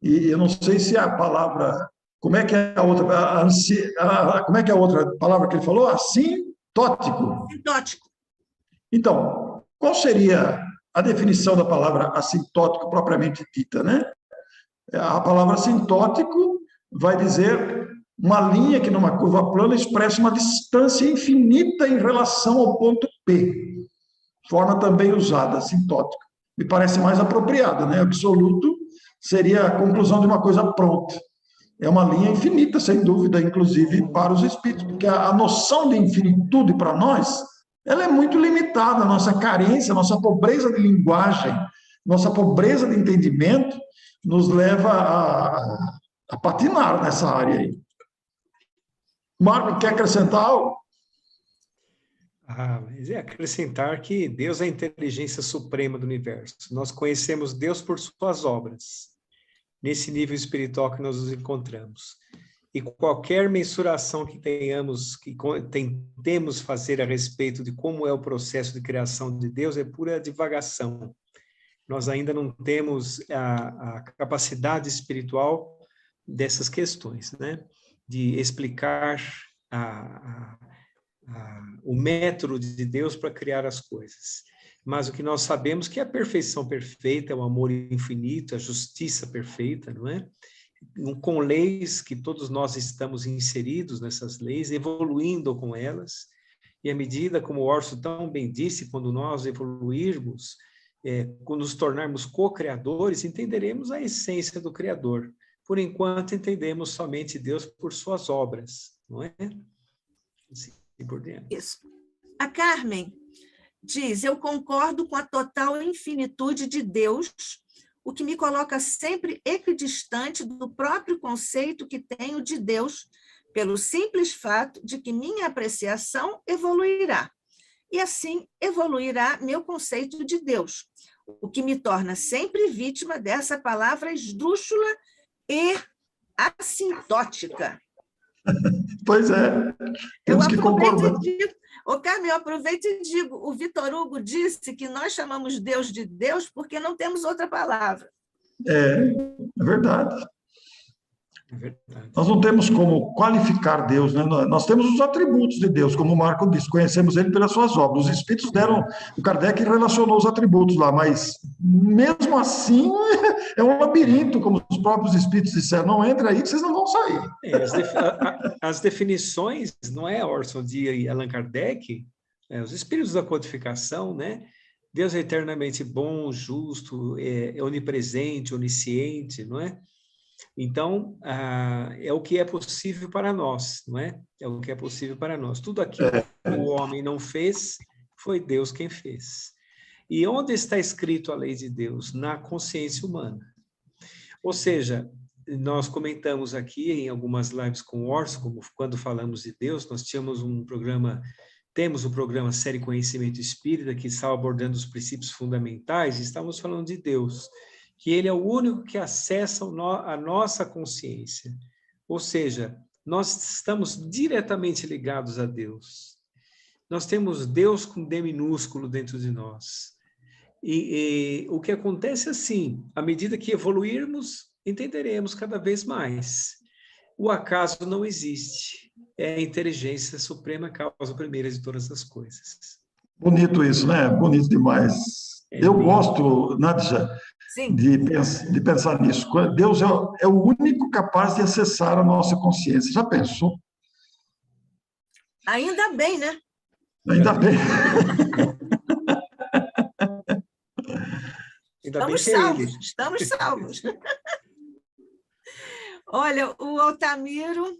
E eu não sei se a palavra. Como é que é a outra? Como é que é a outra palavra que ele falou? Assintótico. Sintótico. Então, qual seria a definição da palavra assintótico propriamente dita, né? A palavra assintótico vai dizer uma linha que numa curva plana expressa uma distância infinita em relação ao ponto P. Forma também usada, assintótica. Me parece mais apropriada, né? Absoluto seria a conclusão de uma coisa pronta. É uma linha infinita, sem dúvida, inclusive para os espíritos, porque a noção de infinitude para nós, ela é muito limitada, a nossa carência, a nossa pobreza de linguagem, nossa pobreza de entendimento nos leva a patinar nessa área aí. Marco, quer acrescentar algo? Mas é acrescentar que Deus é a inteligência suprema do universo. Nós conhecemos Deus por suas obras, nesse nível espiritual que nós nos encontramos. E qualquer mensuração que tenhamos, que tentemos fazer a respeito de como é o processo de criação de Deus, é pura divagação. Nós ainda não temos a capacidade espiritual dessas questões, né? De explicar o método de Deus para criar as coisas. Mas o que nós sabemos que é a perfeição perfeita, é o amor infinito, a justiça perfeita, não é? Com leis que todos nós estamos inseridos nessas leis, evoluindo com elas, e à medida, como o Orso tão bem disse, quando nós evoluirmos, quando nos tornarmos co-criadores, entenderemos a essência do Criador. Por enquanto, entendemos somente Deus por suas obras, não é? Assim por diante. Isso. A Carmen diz: eu concordo com a total infinitude de Deus, o que me coloca sempre equidistante do próprio conceito que tenho de Deus, pelo simples fato de que minha apreciação evoluirá. E assim evoluirá meu conceito de Deus, o que me torna sempre vítima dessa palavra esdrúxula e assintótica. Pois é, temos que concordar. Carmen, eu aproveito e digo, o Vitor Hugo disse que nós chamamos Deus de Deus porque não temos outra palavra. É verdade. É verdade. Nós não temos como qualificar Deus, né? Nós temos os atributos de Deus, como o Marco disse, conhecemos ele pelas suas obras. Os espíritos deram, o Kardec relacionou os atributos lá, mas mesmo assim é um labirinto, como os próprios espíritos disseram, não entre aí que vocês não vão sair. As definições, não é, Orson, de Allan Kardec, os espíritos da codificação, né? Deus é eternamente bom, justo, é onipresente, onisciente, não é? Então, é o que é possível para nós, não é? É o que é possível para nós. Tudo aquilo que o homem não fez, foi Deus quem fez. E onde está escrito a lei de Deus? Na consciência humana. Ou seja, nós comentamos aqui em algumas lives com o Orson, como quando falamos de Deus, nós temos o programa Série Conhecimento Espírita, que está abordando os princípios fundamentais, e estamos falando de Deus, que ele é o único que acessa a nossa consciência. Ou seja, nós estamos diretamente ligados a Deus. Nós temos Deus com D minúsculo dentro de nós. E o que acontece assim, à medida que evoluirmos, entenderemos cada vez mais. O acaso não existe. É a inteligência suprema, causa primeira de todas as coisas. Bonito isso, né? Bonito demais. Eu gosto, Nadja, de pensar nisso. Deus é o único capaz de acessar a nossa consciência. Já pensou? Ainda bem, né? Ainda bem. Estamos salvos. Olha, o Altamiro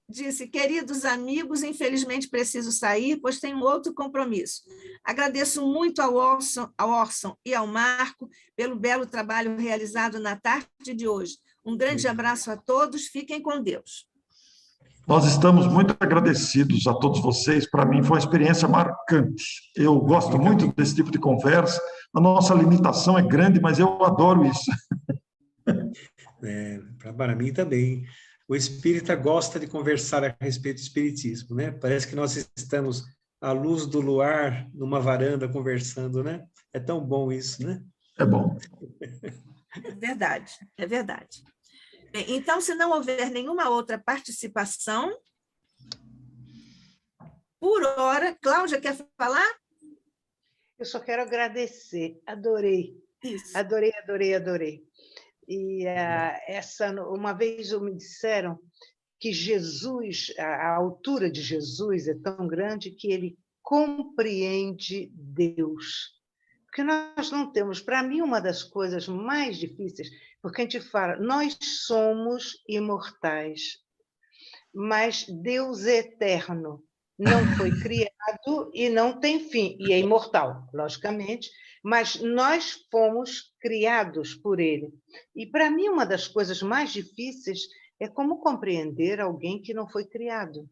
disse: queridos amigos, infelizmente preciso sair, pois tenho outro compromisso. Agradeço muito ao Orson e ao Marco pelo belo trabalho realizado na tarde de hoje. Um grande abraço a todos, fiquem com Deus. Nós estamos muito agradecidos a todos vocês. Para mim, foi uma experiência marcante. Eu gosto muito desse tipo de conversa. A nossa limitação é grande, mas eu adoro isso. Para mim também. O espírita gosta de conversar a respeito do espiritismo, né? Parece que nós estamos à luz do luar, numa varanda, conversando, né? É tão bom isso, né? É bom. É verdade, é verdade. Bem, então, se não houver nenhuma outra participação, por hora, Cláudia, quer falar? Eu só quero agradecer, adorei. Isso. Adorei, adorei, adorei. E uma vez me disseram que Jesus, a altura de Jesus é tão grande que ele compreende Deus. Porque nós não temos, para mim, uma das coisas mais difíceis, porque a gente fala, nós somos imortais, mas Deus é eterno, não foi criado e não tem fim, e é imortal, logicamente, mas nós fomos criados por ele. E, para mim, uma das coisas mais difíceis é como compreender alguém que não foi criado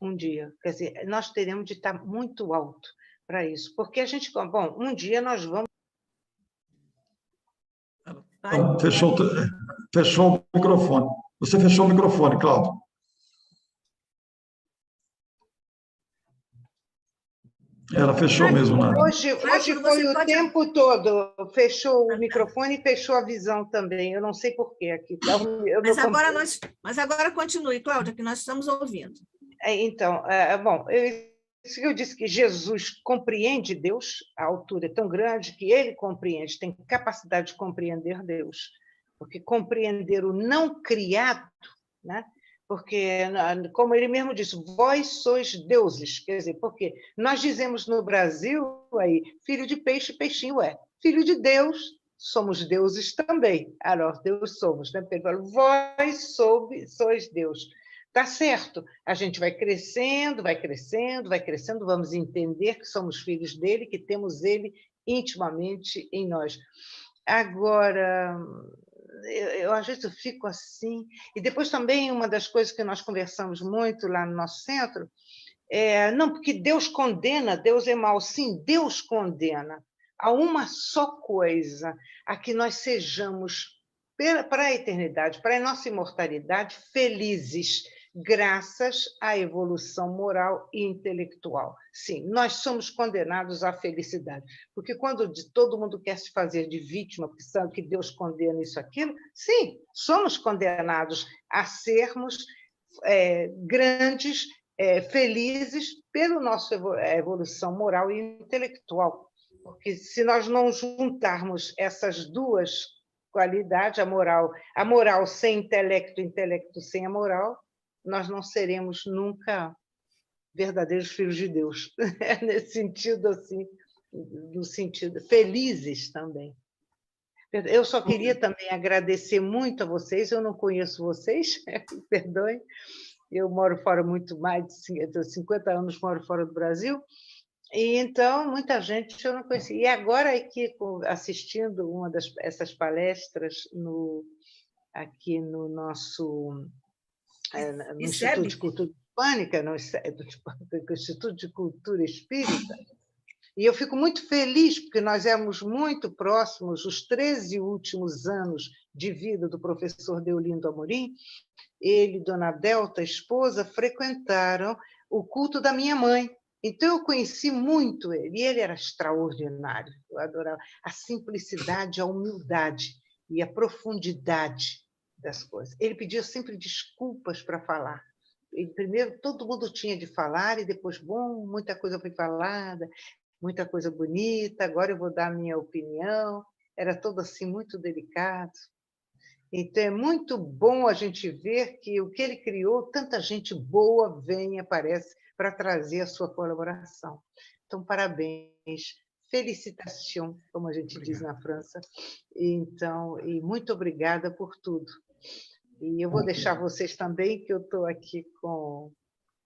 um dia. Quer dizer, nós teremos de estar muito alto para isso, porque a gente, bom, um dia nós vamos... Então, fechou o microfone. Você fechou o microfone, Cláudio. Ela fechou mesmo, né? Hoje foi o tempo todo. Fechou o microfone e fechou a visão também. Eu não sei por quê aqui. Mas agora continue, Cláudia, que nós estamos ouvindo. Então, bom, eu disse que Jesus compreende Deus, a altura é tão grande que ele compreende, tem capacidade de compreender Deus. Porque compreender o não criado, né? Porque, como ele mesmo disse, vós sois deuses, quer dizer, porque nós dizemos no Brasil, aí, filho de peixe, peixinho é. Filho de Deus, somos deuses também. Nós Deus somos, né? Ele fala, vós sois Deus. Tá certo, a gente vai crescendo, vai crescendo, vai crescendo, vamos entender que somos filhos dele, que temos ele intimamente em nós. Agora... Eu às vezes eu fico assim. E depois também uma das coisas que nós conversamos muito lá no nosso centro não, porque Deus condena, Deus é mau. Sim, Deus condena. Há uma só coisa, a que nós sejamos, para a eternidade, para a nossa imortalidade, felizes, graças à evolução moral e intelectual. Sim, nós somos condenados à felicidade, porque quando todo mundo quer se fazer de vítima, porque sabe que Deus condena isso, aquilo, sim, somos condenados a sermos grandes, felizes pela nossa evolução moral e intelectual, porque se nós não juntarmos essas duas qualidades, a moral sem intelecto, intelecto sem a moral, nós não seremos nunca verdadeiros filhos de Deus, nesse sentido assim, no sentido felizes também. Eu só queria também agradecer muito a vocês. Eu não conheço vocês, perdoem. Eu moro fora muito mais de 50 anos, moro fora do Brasil. E então muita gente eu não conhecia. E agora aqui assistindo essas palestras aqui no nosso no Instituto de Cultura Hispânica, no Instituto de Cultura Espírita, e eu fico muito feliz, porque nós éramos muito próximos, os 13 últimos anos de vida do professor Deolindo Amorim, ele e Dona Delta, a esposa, frequentaram o culto da minha mãe. Então, eu conheci muito ele, e ele era extraordinário, eu adorava a simplicidade, a humildade e a profundidade das coisas. Ele pedia sempre desculpas para falar. E primeiro, todo mundo tinha de falar, e depois, bom, muita coisa foi falada, muita coisa bonita, agora eu vou dar a minha opinião. Era todo assim, muito delicado. Então, é muito bom a gente ver que o que ele criou, tanta gente boa vem e aparece para trazer a sua colaboração. Então, parabéns, félicitations, como a gente diz na França. Então, e muito obrigada por tudo. E eu vou deixar vocês também, que eu estou aqui com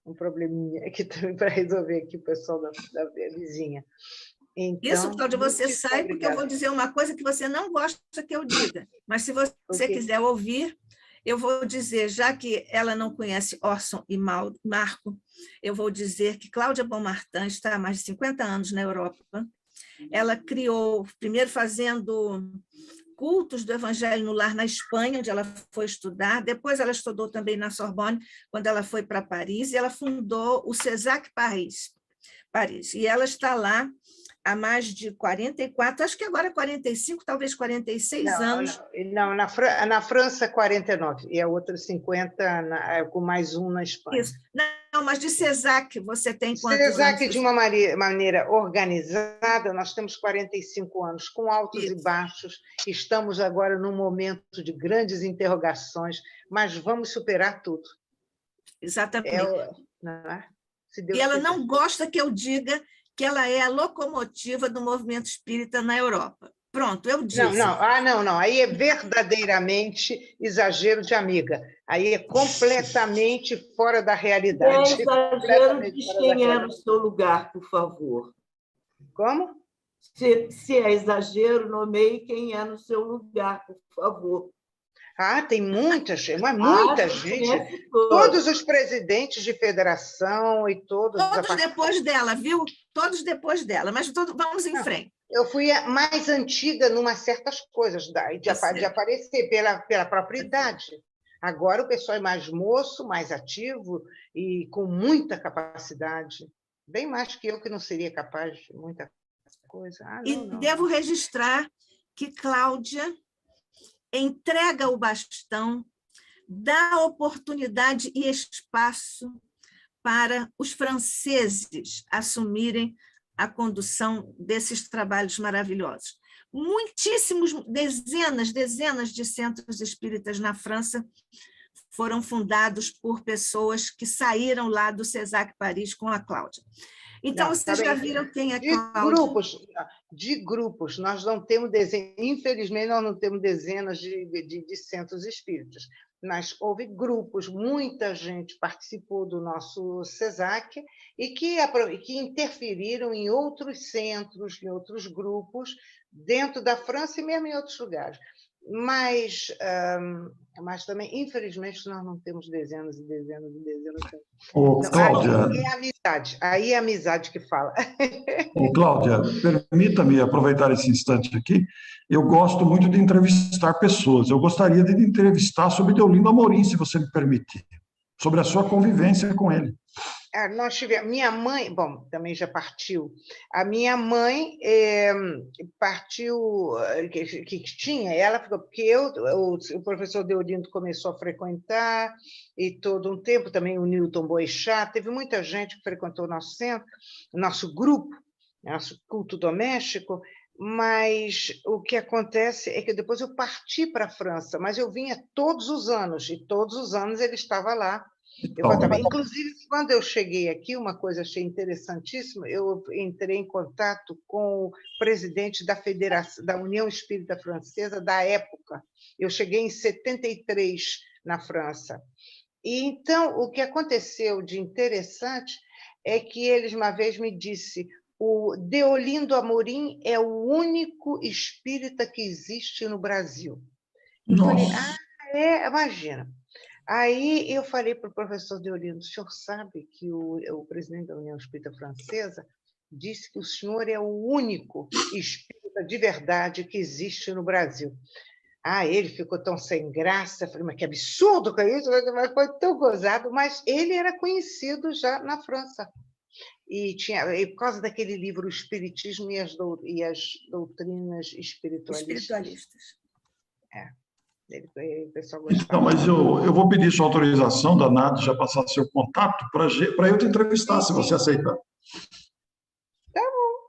um probleminha aqui também para resolver aqui o pessoal da vizinha. Então, isso, Cláudia, você sai, porque eu vou dizer uma coisa que você não gosta que eu diga, mas se você quiser ouvir, Eu vou dizer, já que ela não conhece Orson e Marco, eu vou dizer que Cláudia Bonmartin está há mais de 50 anos na Europa. Ela criou, primeiro fazendo cultos do Evangelho no Lar na Espanha, onde ela foi estudar. Depois ela estudou também na Sorbonne, quando ela foi para Paris, e ela fundou o CESAC Paris. E ela está lá há mais de 44, acho que agora 45, talvez 46 anos. Não, na França, 49, e a outra 50, com mais um na Espanha. Isso. Não, mas de CESAC, você tem quantos CESAC, anos? de uma maneira organizada, nós temos 45 anos, com altos e baixos. Estamos agora num momento de grandes interrogações, mas vamos superar tudo. Exatamente. Não é? E ela não gosta que eu diga que ela é a locomotiva do movimento espírita na Europa. Pronto, eu disse. Não. Aí é verdadeiramente exagero de amiga. Aí é completamente fora da realidade. É exagero, diz quem é no seu lugar, por favor. Como? Se é exagero, nomeie quem é no seu lugar, por favor. Tem muita gente, mas muita gente. Todos os presidentes de federação e todos depois dela, viu? Todos depois dela, mas vamos em frente. Eu fui a mais antiga numa certas coisas, de aparecer pela própria idade. Agora o pessoal é mais moço, mais ativo e com muita capacidade. Bem mais que eu, que não seria capaz de muita coisa. Devo registrar que Cláudia entrega o bastão, dá oportunidade e espaço para os franceses assumirem a condução desses trabalhos maravilhosos. Muitíssimos, dezenas de centros espíritas na França foram fundados por pessoas que saíram lá do CESAC Paris com a Cláudia. Então, vocês já viram quem é Cláudia? De grupos, nós não temos dezenas, infelizmente, nós não temos dezenas de centros espíritas, mas houve grupos, muita gente participou do nosso CESAC e que interferiram em outros centros, em outros grupos, dentro da França e mesmo em outros lugares. Mas também, infelizmente, nós não temos dezenas e dezenas e dezenas. Cláudia, aí é a amizade que fala. Cláudia, permita-me aproveitar esse instante aqui. Eu gosto muito de entrevistar pessoas. Eu gostaria de entrevistar sobre Deolindo Amorim, se você me permitir, sobre a sua convivência com ele. Nós tivemos, minha mãe, bom, também já partiu. A minha mãe partiu, que tinha, ela ficou, porque o professor Deolindo começou a frequentar, e todo um tempo também o Newton Boechat, teve muita gente que frequentou o nosso centro, nosso grupo, nosso culto doméstico, mas o que acontece é que depois eu parti para a França, mas eu vinha todos os anos, e todos os anos ele estava lá. Inclusive, quando eu cheguei aqui, uma coisa achei interessantíssima, eu entrei em contato com o presidente da Federação, da União Espírita Francesa da época. Eu cheguei em 73 na França. E então, o que aconteceu de interessante é que eles uma vez me disse: o Deolindo Amorim é o único espírita que existe no Brasil. Eu falei, imagina. Aí eu falei para o professor Deolindo: o senhor sabe que o presidente da União Espírita Francesa disse que o senhor é o único espírita de verdade que existe no Brasil. Ele ficou tão sem graça, falei, mas que absurdo que é isso, mas foi tão gozado, mas ele era conhecido já na França. E por causa daquele livro, O Espiritismo e as Doutrinas Espiritualistas. O pessoal gostava. Então, mas eu vou pedir sua autorização, da Nath, já passar seu contato para eu te entrevistar, se você aceitar. Tá bom.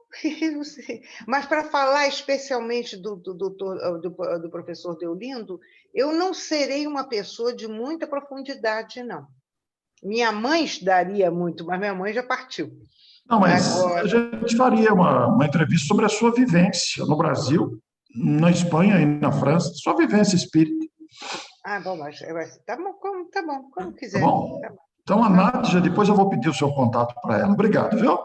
Mas para falar especialmente do professor Deolindo, eu não serei uma pessoa de muita profundidade, não. Minha mãe estudaria muito, mas minha mãe já partiu. Não, mas agora a gente faria uma entrevista sobre a sua vivência no Brasil, na Espanha e na França, sua vivência espírita. Bom, mas tá bom, como quiser. Tá bom? Então, a Nádia, depois eu vou pedir o seu contato para ela. Obrigado, viu?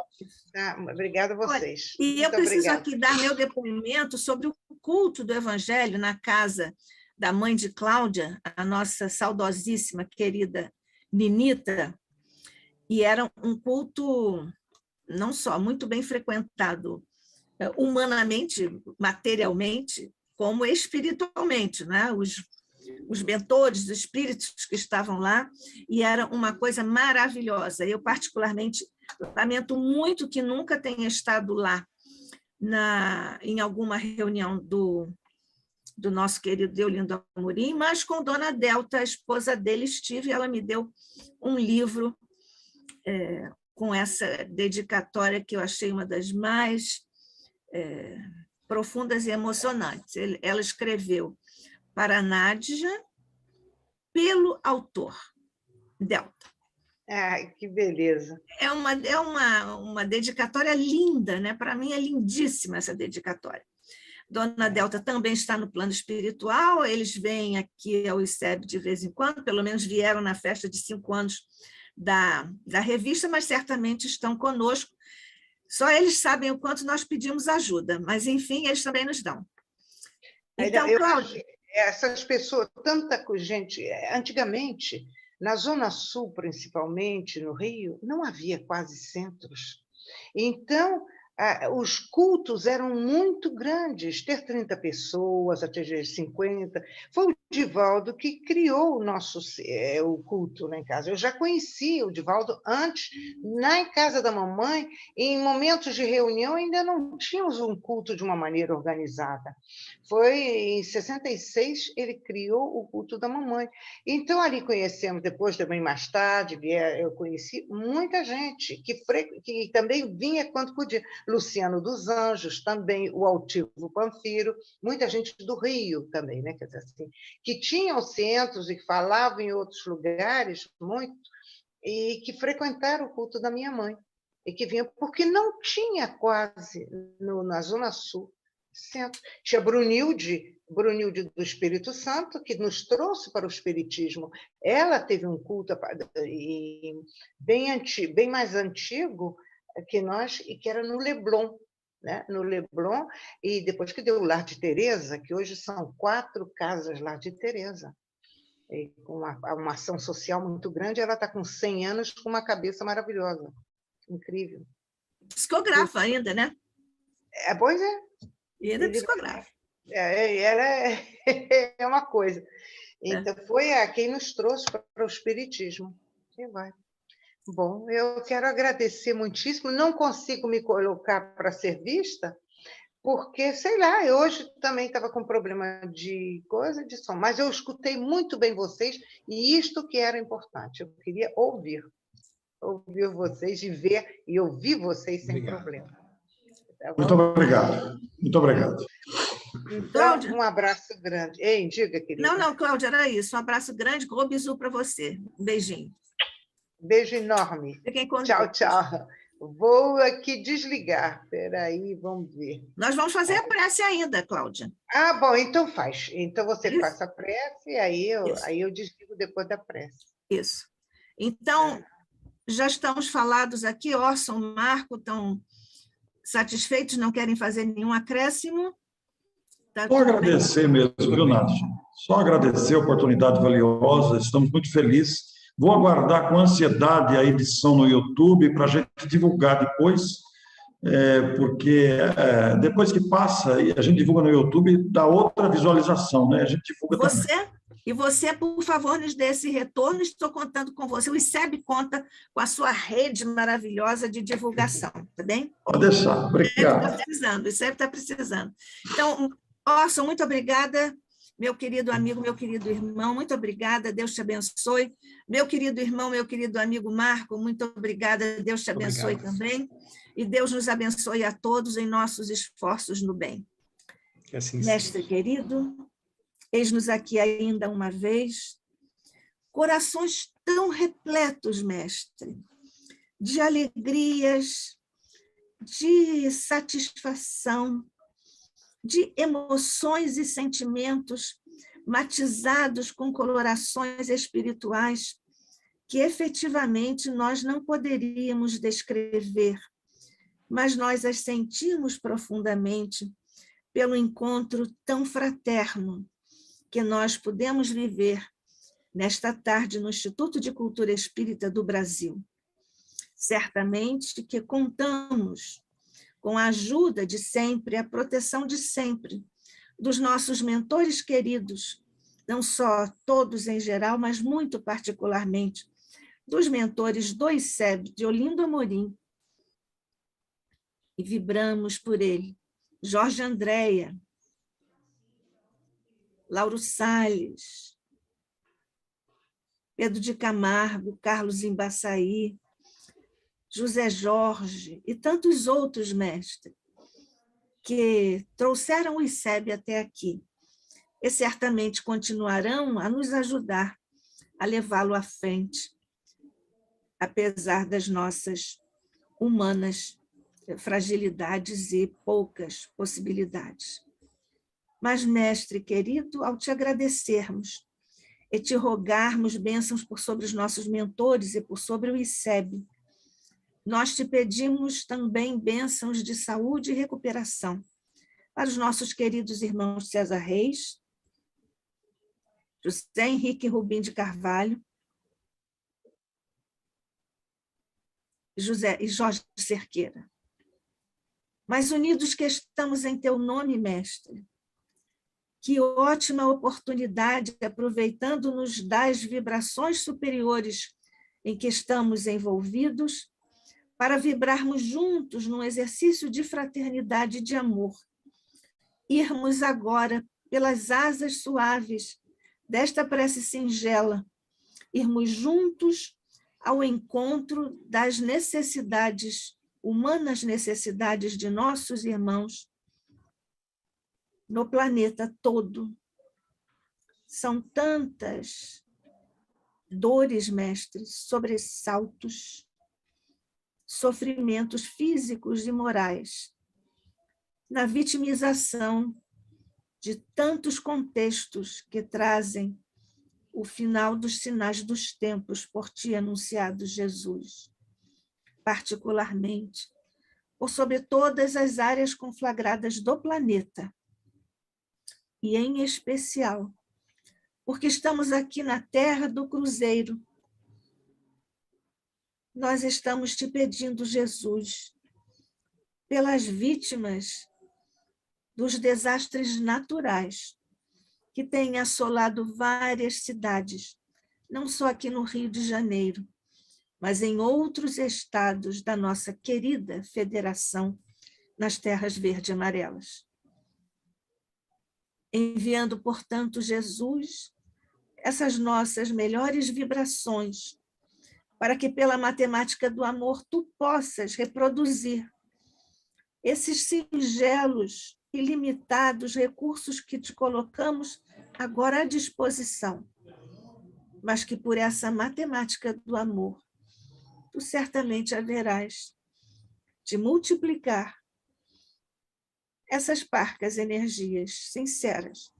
Obrigada a vocês. E eu preciso aqui dar meu depoimento sobre o culto do Evangelho na casa da mãe de Cláudia, a nossa saudosíssima, querida Ninita, e era um culto não só muito bem frequentado humanamente, materialmente, como espiritualmente, né? Os mentores, os espíritos que estavam lá, e era uma coisa maravilhosa. Eu, particularmente, lamento muito que nunca tenha estado lá em alguma reunião do nosso querido Deolindo Amorim, mas com Dona Delta, a esposa dele, estive, e ela me deu um livro com essa dedicatória que eu achei uma das mais profundas e emocionantes. Ela escreveu para a Nádia, pelo autor, Delta. Ai, que beleza. É uma dedicatória linda, né? Para mim é lindíssima essa dedicatória. Dona Delta também está no plano espiritual, eles vêm aqui ao ICEB de vez em quando, pelo menos vieram na festa de 5 anos da revista, mas certamente estão conosco. Só eles sabem o quanto nós pedimos ajuda, mas, enfim, eles também nos dão. Então, Cláudia... Essas pessoas, tanta gente... Antigamente, na Zona Sul, principalmente, no Rio, não havia quase centros. Então, os cultos eram muito grandes, ter 30 pessoas, atingir 50. Foi o Divaldo que criou o culto lá em casa. Eu já conhecia o Divaldo antes, na casa da mamãe, em momentos de reunião, ainda não tínhamos um culto de uma maneira organizada. Foi em 66, ele criou o culto da mamãe. Então, ali conhecemos, depois também, mais tarde, eu conheci muita gente que também vinha quando podia. Luciano dos Anjos, também o Altivo Panfiro, muita gente do Rio também, né? Quer dizer assim, que tinham centros e que falavam em outros lugares muito, e que frequentaram o culto da minha mãe, e que vinham, porque não tinha quase na Zona Sul centro. Tinha Brunilde do Espírito Santo, que nos trouxe para o Espiritismo. Ela teve um culto bem mais antigo que nós, e que era no Leblon, né? No Leblon, e depois que deu o Lar de Teresa, que hoje são 4 casas Lar de Teresa, e com uma ação social muito grande. Ela está com 100 anos, com uma cabeça maravilhosa, incrível. Psicografa ainda, né? Pois é. E ainda psicografa. Ela é uma coisa. Então, foi quem nos trouxe para o Espiritismo. E vai. Bom, eu quero agradecer muitíssimo. Não consigo me colocar para ser vista, porque, sei lá, eu hoje também estava com problema de som, mas eu escutei muito bem vocês, e isto que era importante. Eu queria ouvir vocês e ver e ouvir vocês sem problema. Tá bom? Muito obrigado. Muito obrigado. Então, Cláudia, um abraço grande. Ei, diga, querida. Não, Cláudia, era isso. Um abraço grande, gros bisou para você. Um beijinho. Beijo enorme. Fiquem com Tchau, Deus. tchau. Vou aqui desligar. Espera aí, vamos ver. Nós vamos fazer a prece ainda, Cláudia. Bom, então faz. Então você Isso. faça a prece, e aí eu desligo depois da prece. Isso. Então, já estamos falados aqui, Orson, Marco, estão satisfeitos, não querem fazer nenhum acréscimo? Tá. Só agradecer mesmo, viu, Nádia? Só agradecer a oportunidade valiosa, estamos muito felizes. Vou aguardar com ansiedade a edição no YouTube para a gente divulgar depois, porque depois que passa e a gente divulga no YouTube, dá outra visualização, né? A gente divulga também. E você, por favor, nos dê esse retorno, estou contando com você. O ICEB conta com a sua rede maravilhosa de divulgação, tá bem? Pode deixar, obrigado. O ICEB está precisando. Então, Orson, muito obrigada. Meu querido amigo, meu querido irmão, muito obrigada, Deus te abençoe. Meu querido irmão, meu querido amigo Marco, muito obrigada, Deus te abençoe também. E Deus nos abençoe a todos em nossos esforços no bem. Que assim Mestre querido, eis-nos aqui ainda uma vez, corações tão repletos, mestre, de alegrias, de satisfação, de emoções e sentimentos matizados com colorações espirituais que efetivamente nós não poderíamos descrever, mas nós as sentimos profundamente pelo encontro tão fraterno que nós pudemos viver nesta tarde no Instituto de Cultura Espírita do Brasil. Certamente que contamos com a ajuda de sempre, a proteção de sempre, dos nossos mentores queridos, não só todos em geral, mas muito particularmente, dos mentores do ICEB, de Olindo Amorim, e vibramos por ele. Jorge Andréia, Lauro Salles, Pedro de Camargo, Carlos Embaçaí, José Jorge e tantos outros mestres que trouxeram o ICEB até aqui e certamente continuarão a nos ajudar a levá-lo à frente, apesar das nossas humanas fragilidades e poucas possibilidades. Mas, mestre querido, ao te agradecermos e te rogarmos bênçãos por sobre os nossos mentores e por sobre o ICEB, nós te pedimos também bênçãos de saúde e recuperação para os nossos queridos irmãos César Reis, José Henrique Rubim de Carvalho, José e Jorge Cerqueira. Mas unidos que estamos em teu nome, mestre, que ótima oportunidade, aproveitando-nos das vibrações superiores em que estamos envolvidos, para vibrarmos juntos num exercício de fraternidade e de amor. Irmos agora pelas asas suaves desta prece singela, irmos juntos ao encontro das necessidades, humanas necessidades de nossos irmãos no planeta todo. São tantas dores, mestres, sobressaltos, sofrimentos físicos e morais, na vitimização de tantos contextos que trazem o final dos sinais dos tempos por ti anunciado, Jesus, particularmente por sobre todas as áreas conflagradas do planeta, e em especial porque estamos aqui na terra do cruzeiro. Nós estamos te pedindo, Jesus, pelas vítimas dos desastres naturais que têm assolado várias cidades, não só aqui no Rio de Janeiro, mas em outros estados da nossa querida federação nas terras verde e amarelas. Enviando, portanto, Jesus, essas nossas melhores vibrações, para que pela matemática do amor tu possas reproduzir esses singelos e limitados recursos que te colocamos agora à disposição, mas que por essa matemática do amor tu certamente haverás de multiplicar essas parcas energias sinceras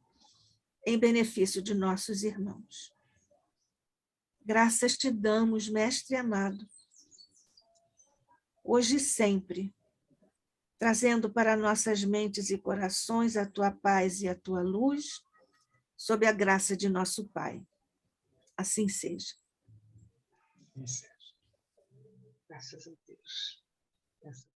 em benefício de nossos irmãos. Graças te damos, mestre amado, hoje e sempre, trazendo para nossas mentes e corações a tua paz e a tua luz, sob a graça de nosso Pai. Assim seja. Graças a Deus. Graças a Deus.